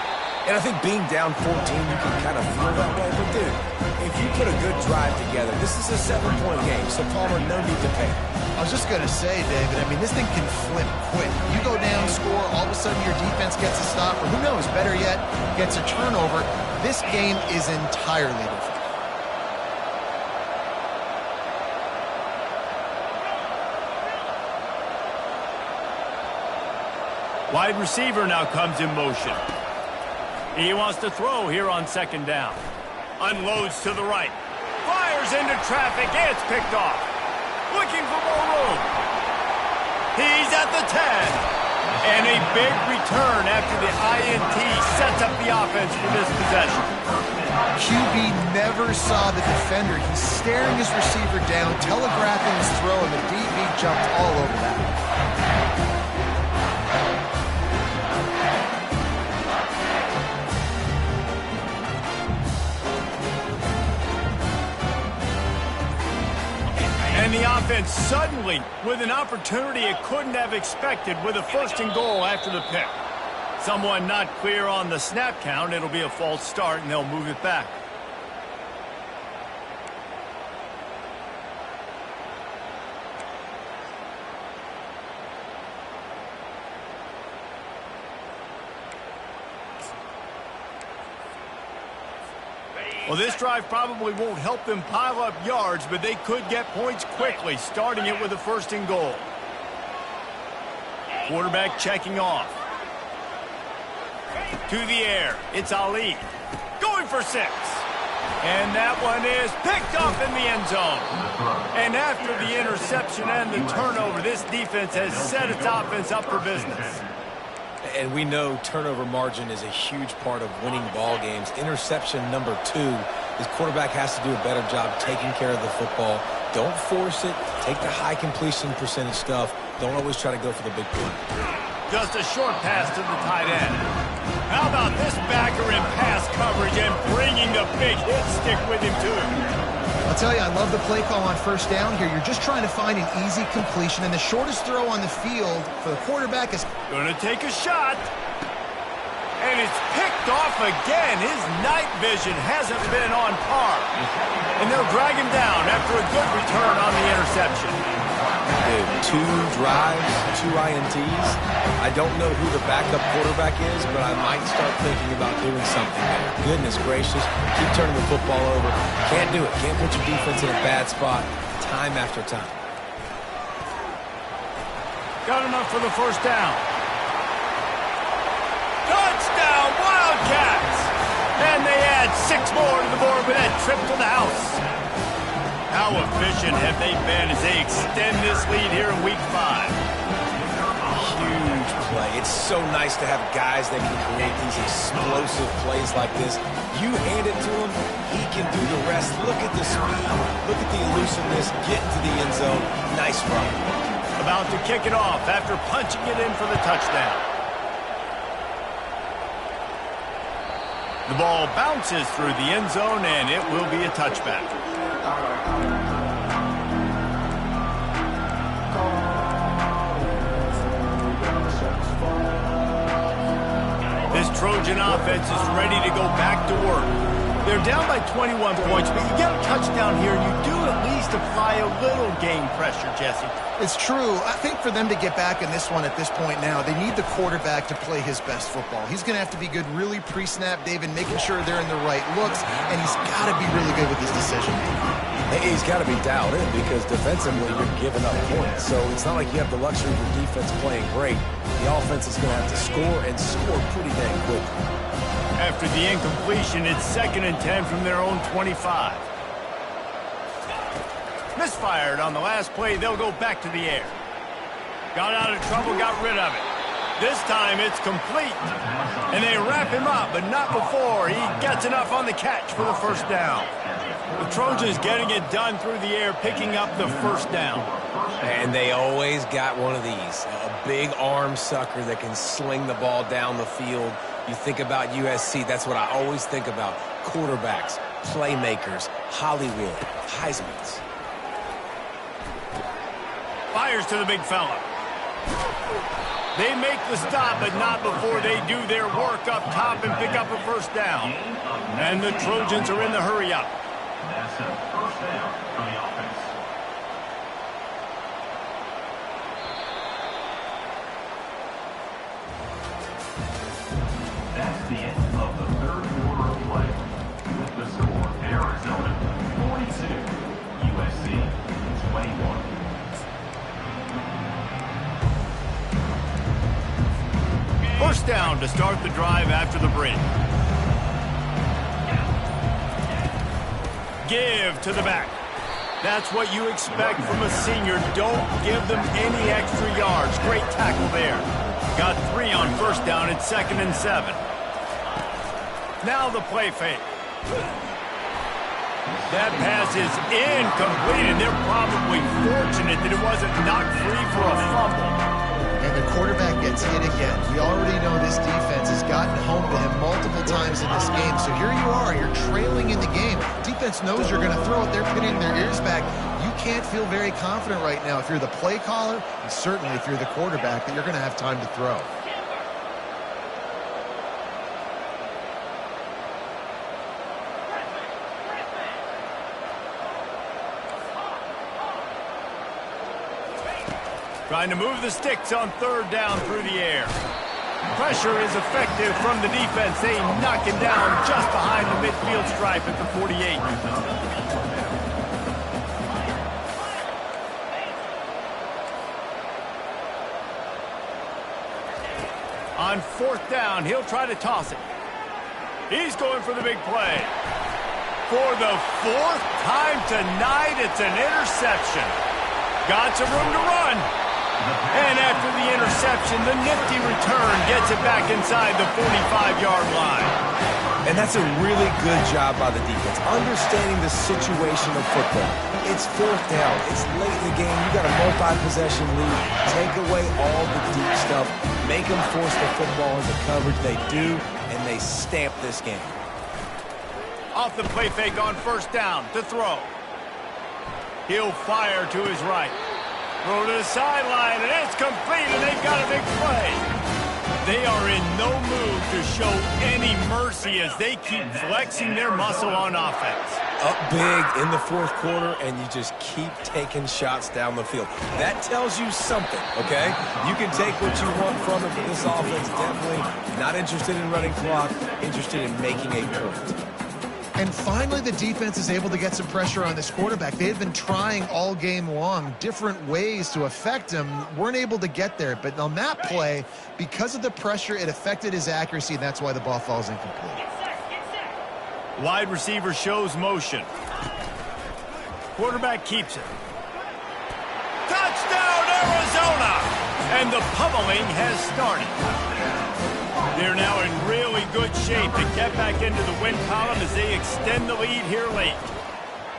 Speaker 3: And I think being down 14, you can kind of feel that way. But, dude, if you put a good drive together, this is a 7-point game, so Palmer, no need to panic.
Speaker 2: I was just going to say, David, I mean, this thing can flip quick. You go down, score, all of a sudden your defense gets a stop, or who knows, better yet, gets a turnover. This game is entirely different.
Speaker 1: Wide receiver now comes in motion. He wants to throw here on second down. Unloads to the right. Fires into traffic. It's picked off. Looking for more room. He's at the 10. And a big return after the INT sets up the offense for this possession.
Speaker 2: QB never saw the defender. He's staring his receiver down, telegraphing his throw, and the DB jumped all over that.
Speaker 1: And the offense suddenly with an opportunity it couldn't have expected with a 1st and goal after the pick. Someone not clear on the snap count. It'll be a false start, and they'll move it back. Well, this drive probably won't help them pile up yards, but they could get points quickly, starting it with a 1st and goal. Quarterback checking off. To the air, it's Ali. Going for 6. And that one is picked off in the end zone. And after the interception and the turnover, this defense has set its offense up for business.
Speaker 3: And we know turnover margin is a huge part of winning ball games. Interception number 2, his quarterback has to do a better job taking care of the football. Don't force it. Take the high completion percentage stuff. Don't always try to go for the big play.
Speaker 1: Just a short pass to the tight end. How about this backer in pass coverage and bringing the big hit stick with him, too?
Speaker 2: I'll tell you, I love the play call on 1st down here. You're just trying to find an easy completion, and the shortest throw on the field for the quarterback is
Speaker 1: going to take a shot. And it's picked off again. His night vision hasn't been on par. And they'll drag him down after a good return on the interception.
Speaker 3: Dude, 2 drives, 2 INTs. I don't know who the backup quarterback is, but I might start thinking about doing something there. Goodness gracious, keep turning the football over. Can't do it. Can't put your defense in a bad spot time after time.
Speaker 1: Got enough for the 1st down. Touchdown, Wildcats! And they add 6 more to the board with that trip to the house. How efficient have they been as they extend this lead here in Week 5?
Speaker 3: Huge play. It's so nice to have guys that can create these explosive plays like this. You hand it to him, he can do the rest. Look at the speed. Look at the elusiveness. Get into the end zone. Nice run.
Speaker 1: About to kick it off after punching it in for the touchdown. The ball bounces through the end zone, and it will be a touchback. This Trojan offense is ready to go back to work. They're down by 21 points, but you get a touchdown here, and you do at least apply a little game pressure, Jesse.
Speaker 2: It's true. I think for them to get back in this one at this point now, they need the quarterback to play his best football. He's going to have to be good really pre-snap, David, making sure they're in the right looks, and he's got to be really good with his decision.
Speaker 3: He's got to be dialed in because defensively you're giving up points. So it's not like you have the luxury of your defense playing great. The offense is going to have to score and score pretty dang quickly.
Speaker 1: After the incompletion, it's 2nd and 10 from their own 25. Misfired on the last play. They'll go back to the air. Got out of trouble, got rid of it. This time it's complete. And they wrap him up, but not before he gets enough on the catch for the first down. The Trojans getting it done through the air, picking up the first down.
Speaker 3: And they always got one of these, a big arm sucker that can sling the ball down the field. You think about USC, that's what I always think about. Quarterbacks, playmakers, Hollywood, Heismans.
Speaker 1: Fires to the big fella. They make the stop, but not before they do their work up top and pick up a first down. And the Trojans are in the hurry up.
Speaker 4: That's a first down for the offense. That's the end of the third quarter of play. With the score, Arizona 42, USC 21.
Speaker 1: First down to start the drive after the break. Give to the back. That's what you expect from a senior. Don't give them any extra yards. Great tackle there. Got 3 on first down. It's 2nd and 7. Now the play fake. That pass is incomplete, and they're probably fortunate that it wasn't knocked free for a fumble.
Speaker 2: And the quarterback gets hit again. We already know this defense has gotten home to him multiple times in this game. So here you are, you're trailing in the game. Defense knows you're going to throw it. They're pinning their ears back. You can't feel very confident right now if you're the play caller, and certainly if you're the quarterback, that you're going to have time to throw.
Speaker 1: Trying to move the sticks on 3rd down through the air. Pressure is effective from the defense. They knock him down just behind the midfield stripe at the 48. On 4th down, he'll try to toss it. He's going for the big play. For the 4th time tonight, it's an interception. Got some room to run. And after the interception, the nifty return gets it back inside the 45-yard line.
Speaker 3: And that's a really good job by the defense, understanding the situation of football. It's 4th down. It's late in the game. You got a multi-possession lead. Take away all the deep stuff. Make them force the football into coverage. They do, and they stamp this game.
Speaker 1: Off the play fake on 1st down to throw. He'll fire to his right. Throw to the sideline, and it's complete, and they've got a big play. They are in no mood to show any mercy as they keep flexing their muscle on offense.
Speaker 3: Up big in the 4th quarter, and you just keep taking shots down the field. That tells you something, okay? You can take what you want from it, but this offense definitely not interested in running clock, interested in making a point.
Speaker 2: And finally, the defense is able to get some pressure on this quarterback. They've been trying all game long different ways to affect him. Weren't able to get there. But on that play, because of the pressure, it affected his accuracy, and that's why the ball falls incomplete.
Speaker 1: Wide receiver shows motion. Quarterback keeps it. Touchdown, Arizona! And the pummeling has started. They're now in really good shape to get back into the win column as they extend the lead here late.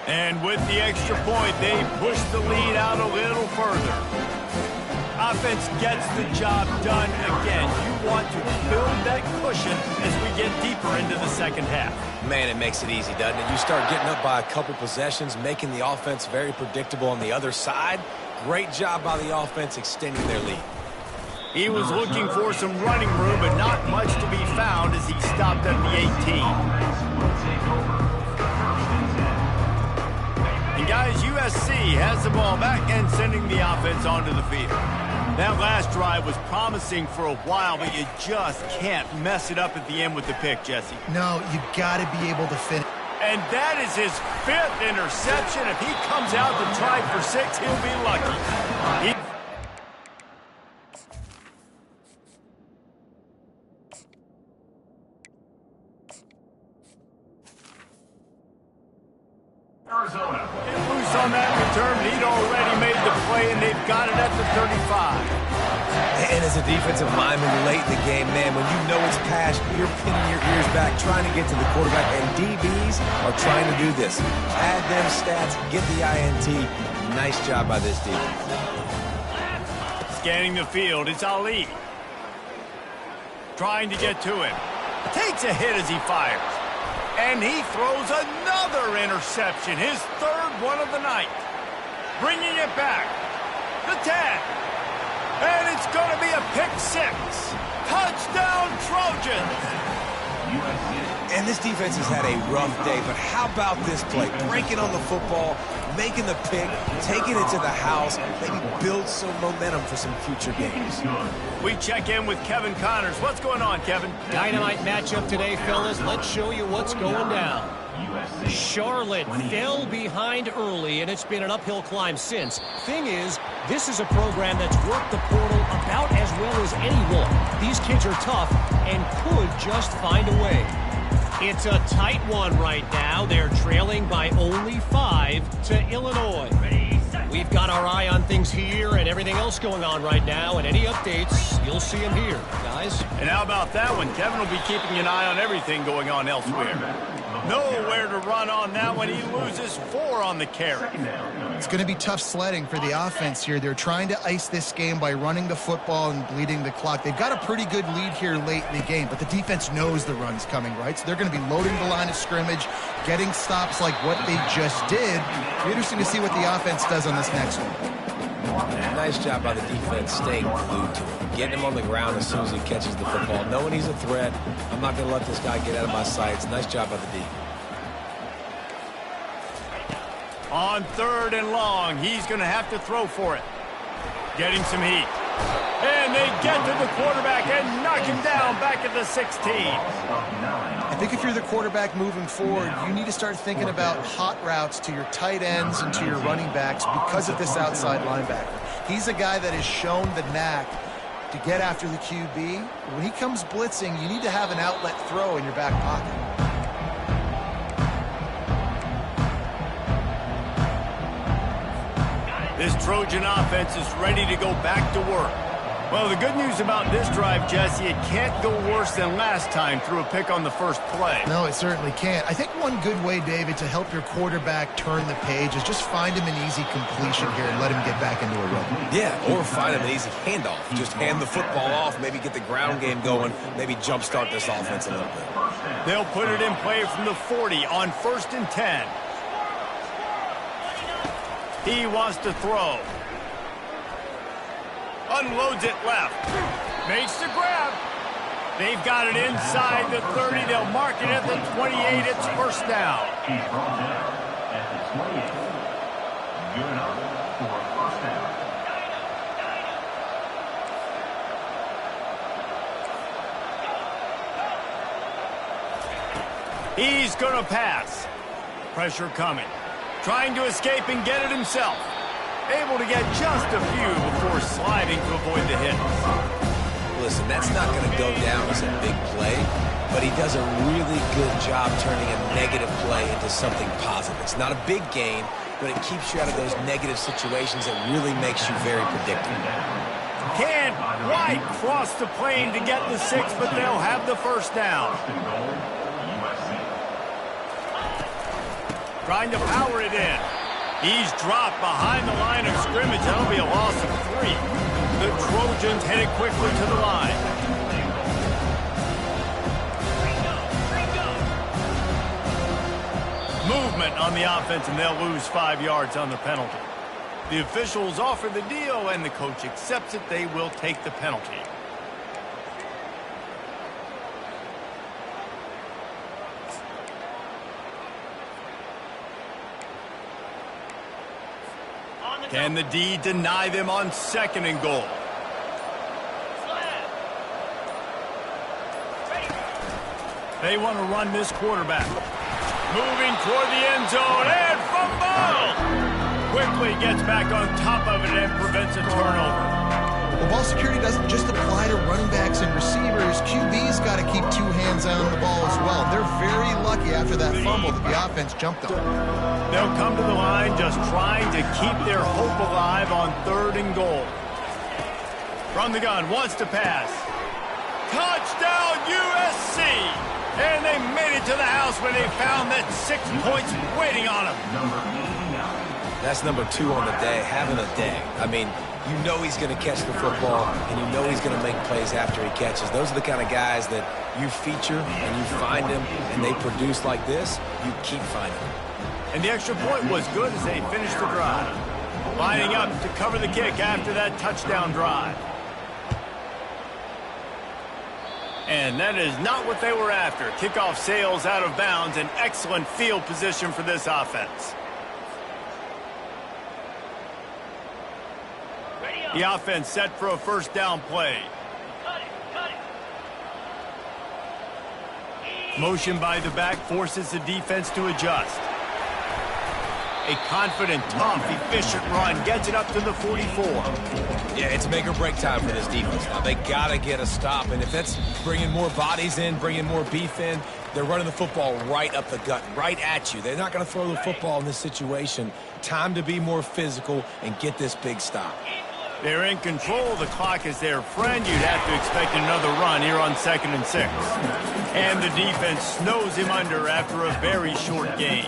Speaker 1: And with the extra point, they push the lead out a little further. Offense gets the job done again. You want to build that cushion as we get deeper into the 2nd half.
Speaker 3: Man, it makes it easy, doesn't it? You start getting up by a couple possessions, making the offense very predictable on the other side. Great job by the offense extending their lead.
Speaker 1: He was looking for some running room, but not much to be found as he stopped at the 18. And guys, USC has the ball back and sending the offense onto the field. That last drive was promising for a while, but you just can't mess it up at the end with the pick, Jesse.
Speaker 2: No, you got to be able to finish.
Speaker 1: And that is his 5th interception. If he comes out to try for 6, he'll be lucky.
Speaker 4: Arizona.
Speaker 1: Loose on that return, but he'd already made the play, and they've got it at the 35.
Speaker 3: And as a defensive lineman late in the game, man, when you know it's past, you're pinning your ears back, trying to get to the quarterback, and DBs are trying to do this. Add them stats, get the INT. Nice job by this defense.
Speaker 1: Scanning the field, it's Ali. Trying to get to him. Takes a hit as he fires. And he throws another interception, his 3rd one of the night. Bringing it back. The 10. And it's going to be a pick 6. Touchdown, Trojans.
Speaker 3: And this defense has had a rough day, but how about this play? Breaking on the football, making the pick, taking it to the house, maybe build some momentum for some future games.
Speaker 1: We check in with Kevin Connors. What's going on, Kevin?
Speaker 5: Dynamite matchup today, fellas. Let's show you what's going down. Charlotte fell behind early, and it's been an uphill climb since. Thing is, this is a program that's worked the portal about as well as anyone. These kids are tough and could just find a way. It's a tight one right now. They're trailing by only 5 to Illinois. We've got our eye on things here and everything else going on right now, and any updates, you'll see them here, guys.
Speaker 1: And how about that one? Kevin will be keeping an eye on everything going on elsewhere. Nowhere to run on that one. He loses 4 on the carry.
Speaker 2: It's going to be tough sledding for the offense here. They're trying to ice this game by running the football and bleeding the clock. They've got a pretty good lead here late in the game, but the defense knows the run's coming, right? So they're going to be loading the line of scrimmage, getting stops like what they just did. It'll be interesting to see what the offense does on this next one.
Speaker 3: Nice job by the defense staying glued to him, getting him on the ground as soon as he catches the football, knowing he's a threat. I'm not going to let this guy get out of my sights. Nice job by the defense.
Speaker 1: On 3rd and long, he's going to have to throw for it. Getting some heat. And they get to the quarterback and knock him down back at the 16.
Speaker 2: I think if you're the quarterback moving forward, you need to start thinking about hot routes to your tight ends and to your running backs because of this outside linebacker. He's a guy that has shown the knack to get after the QB. When he comes blitzing, you need to have an outlet throw in your back pocket.
Speaker 1: This Trojan offense is ready to go back to work. Well, the good news about this drive, Jesse, it can't go worse than last time through a pick on the first play.
Speaker 2: No, it certainly can't. I think one good way, David, to help your quarterback turn the page is just find him an easy completion here and let him get back into a rhythm.
Speaker 3: Yeah, or find him an easy handoff. Just hand the football off, maybe get the ground game going, maybe jumpstart this offense a little bit.
Speaker 1: They'll put it in play from the 40 on 1st and 10. He wants to throw. Unloads it left. Makes the grab. They've got it inside the 30. They'll mark it at the 28. It's 1st down.
Speaker 4: He's brought down at the 28. Good enough for a 1st down.
Speaker 1: He's going to pass. Pressure coming. Trying to escape and get it himself. Able to get just a few before sliding to avoid the hit.
Speaker 3: Listen, that's not going to go down as a big play, but he does a really good job turning a negative play into something positive. It's not a big gain, but it keeps you out of those negative situations that really makes you very predictable.
Speaker 1: Can't quite cross the plane to get the 6, but they'll have the 1st down. Trying to power it in. He's dropped behind the line of scrimmage. That'll be a loss of 3. The Trojans headed quickly to the line. Movement on the offense, and they'll lose 5 yards on the penalty. The officials offer the deal, and the coach accepts it. They will take the penalty.
Speaker 6: the
Speaker 1: Can the D deny them on 2nd and goal?
Speaker 6: slab. Ready.
Speaker 1: They want to run this quarterback. Moving toward the end zone and fumble! Quickly gets back on top of it and prevents a turnover.
Speaker 2: Well, ball security doesn't just apply to running backs and receivers. QB's got to keep 2 hands on the ball as well. They're very lucky after that fumble that the offense jumped on.
Speaker 1: They'll come to the line just trying to keep their hope alive on 3rd and goal. From the gun, wants to pass. Touchdown USC! And they made it to the house when they found that 6 points waiting on them.
Speaker 3: That's number 2 on the day, having a day. I mean, you know he's going to catch the football, and you know he's going to make plays after he catches. Those are the kind of guys that you feature, and you find them, and they produce like this, you keep finding them.
Speaker 1: And the extra point was good as they finished the drive. Lining up to cover the kick after that touchdown drive. And that is not what they were after. Kickoff sails out of bounds, an excellent field position for this offense.
Speaker 6: Ready up.
Speaker 1: The offense set for a 1st down play.
Speaker 6: Cut it. Cut it.
Speaker 1: Motion by the back forces the defense to adjust. A confident, tough, efficient run gets it up to the 44.
Speaker 3: Yeah, it's make or break time for this defense. Now, they got to get a stop, and if that's bringing more bodies in, bringing more beef in, they're running the football right up the gut, right at you. They're not going to throw the football in this situation. Time to be more physical and get this big stop.
Speaker 1: They're in control. The clock is their friend. You'd have to expect another run here on 2nd and 6. And the defense snows him under after a very short gain.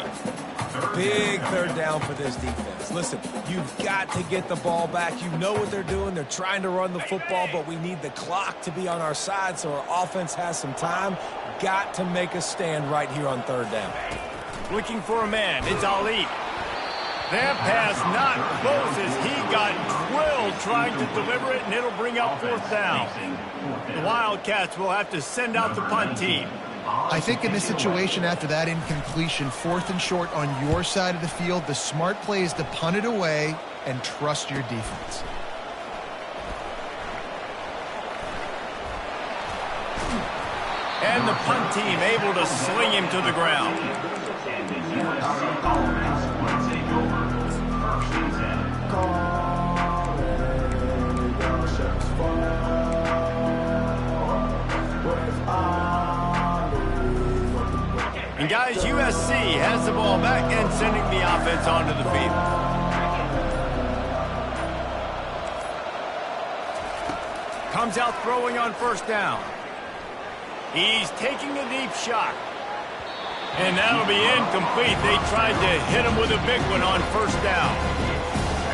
Speaker 3: Big 3rd down for this defense. Listen, you've got to get the ball back. You know what they're doing. They're trying to run the football, but we need the clock to be on our side so our offense has some time. Got to make a stand right here on 3rd down.
Speaker 1: Looking for a man. It's Ali. That pass not close as he got drilled trying to deliver it, and it'll bring up 4th down. The Wildcats will have to send out the punt team.
Speaker 2: I think in this situation after that incompletion, 4th and short on your side of the field, the smart play is to punt it away and trust your defense.
Speaker 1: And the punt team able to sling him to the ground. And guys, USC has the ball back and sending the offense onto the field. Comes out throwing on 1st down. He's taking a deep shot. And that'll be incomplete. They tried to hit him with a big one on 1st down.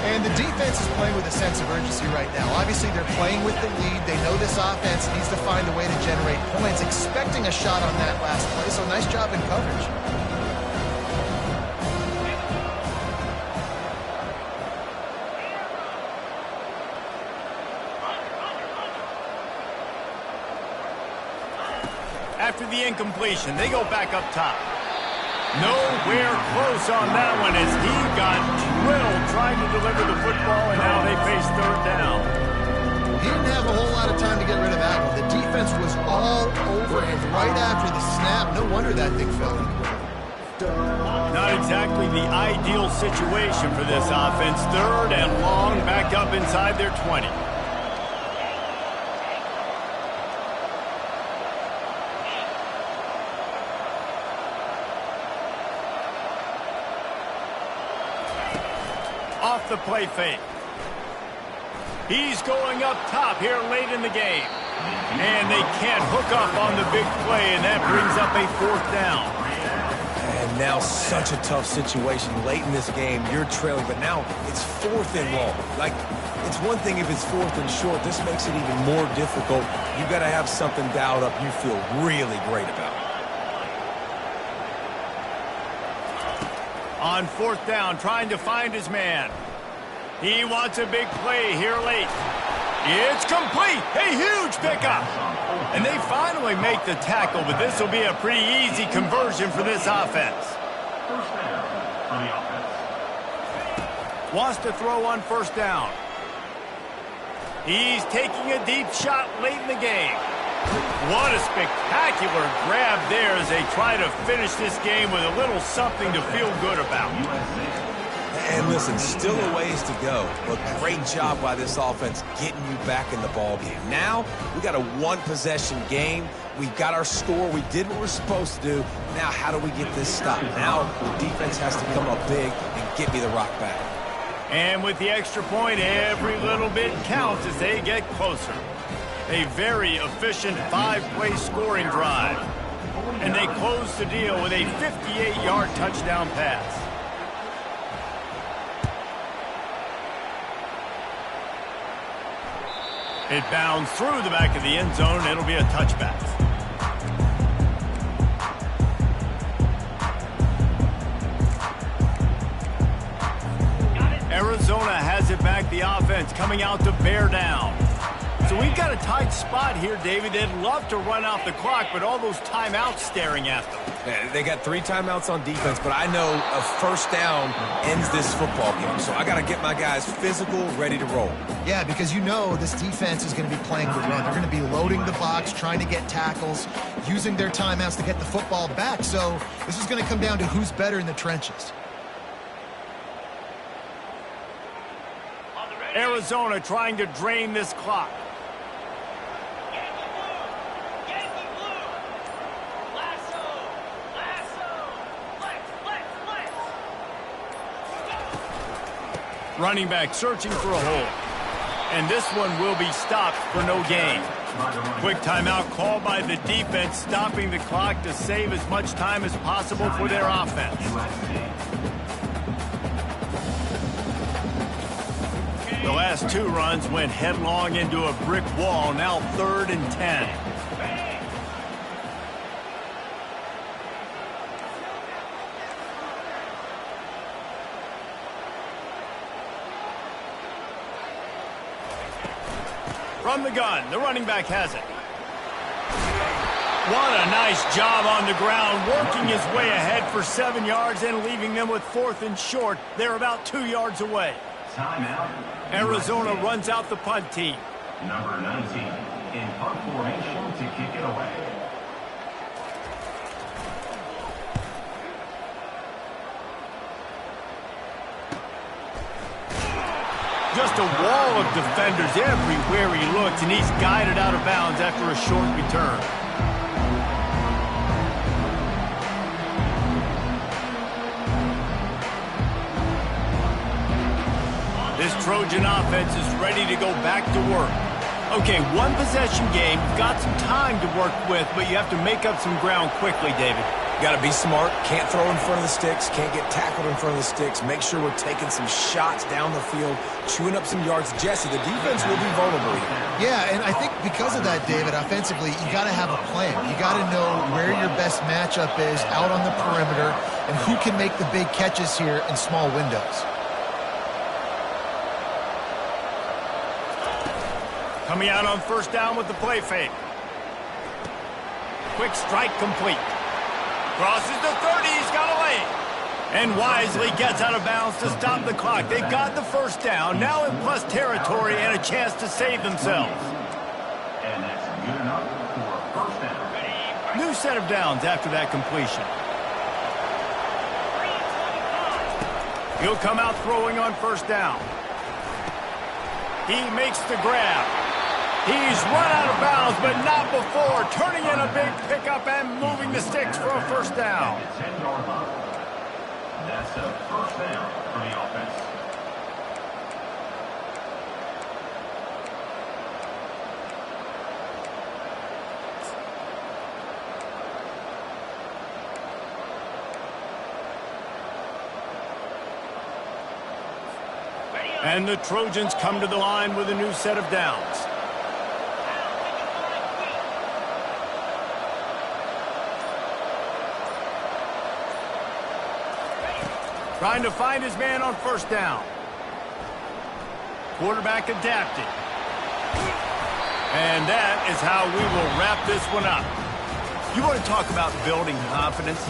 Speaker 2: And the defense is playing with a sense of urgency right now. Obviously, they're playing with the lead. They know this offense needs to find a way to generate points, expecting a shot on that last play. So nice job in coverage.
Speaker 1: After the incompletion, they go back up top. Nowhere close on that one as he got drilled trying to deliver the football, and now they face 3rd down.
Speaker 2: He didn't have a whole lot of time to get rid of that one. The defense was all over him right after the snap. No wonder that thing fell.
Speaker 1: Not exactly the ideal situation for this offense. 3rd and long, back up inside their 20. Off the play fake. He's going up top here late in the game. And they can't hook up on the big play, and that brings up a 4th down.
Speaker 3: And now such a tough situation late in this game. You're trailing, but now it's 4th and long. Like, it's one thing if it's 4th and short. This makes it even more difficult. You got to have something dialed up you feel really great about.
Speaker 1: On 4th down, trying to find his man. He wants a big play here late. It's complete. A huge pickup. And they finally make the tackle, but this will be a pretty easy conversion for this offense. Wants to throw on first down. He's taking a deep shot late in the game. What a spectacular grab there as they try to finish this game with a little something to feel good about.
Speaker 3: And listen, still a ways to go, but great job by this offense getting you back in the ball game. Now, we got a one-possession game. We've got our score. We did what we're supposed to do. Now, how do we get this stopped? Now, the defense has to come up big and get me the rock back.
Speaker 1: And with the extra point, every little bit counts as they get closer. A very efficient 5-play scoring drive. And they close the deal with a 58-yard touchdown pass. It bounds through the back of the end zone. It'll be a touchback. Arizona has it back. The offense coming out to bear down. So we've got a tight spot here, David. They'd love to run out the clock, but all those timeouts staring at them.
Speaker 3: Yeah, they got 3 timeouts on defense, but I know a first down ends this football game. So I got to get my guys physical, ready to roll.
Speaker 2: Yeah, because you know this defense is going to be playing the run. They're going to be loading the box, trying to get tackles, using their timeouts to get the football back. So this is going to come down to who's better in the trenches.
Speaker 1: Arizona trying to drain this clock. Running back searching for a hole. And this one will be stopped for no gain. Quick timeout called by the defense, stopping the clock to save as much time as possible for their offense. The last 2 runs went headlong into a brick wall, now 3rd and 10. From the gun, the running back has it. What a nice job on the ground, working his way ahead for 7 yards and leaving them with 4th and short. They're about 2 yards away.
Speaker 4: Timeout.
Speaker 1: Arizona runs out the punt team.
Speaker 4: Number 19 in punt formation to kick it away.
Speaker 1: Just a wall of defenders everywhere he looks, and he's guided out of bounds after a short return. This Trojan offense is ready to go back to work. Okay, one possession game, got some time to work with, but you have to make up some ground quickly, David.
Speaker 3: Got to be smart. Can't throw in front of the sticks. Can't get tackled in front of the sticks. Make sure we're taking some shots down the field, chewing up some yards. Jesse, the defense will be vulnerable here.
Speaker 2: Yeah, and I think because of that, David, offensively, you got to have a plan. You got to know where your best matchup is out on the perimeter and who can make the big catches here in small windows.
Speaker 1: Coming out on first down with the play fake. Quick strike complete. Crosses the 30, he's got a lane. And wisely gets out of bounds to stop the clock. They've got the first down, now in plus territory and a chance to save themselves.
Speaker 4: And that's good enough for a first down.
Speaker 1: New set of downs after that completion. He'll come out throwing on first down. He makes the grab. He's run out of bounds, but not before. Turning in a big pickup and moving the sticks for a first down.
Speaker 4: 10-yard line. That's a first down for the offense.
Speaker 1: And the Trojans come to the line with a new set of downs. Trying to find his man on first down. Quarterback adapting. And that is how we will wrap this one up. You want to talk about building confidence?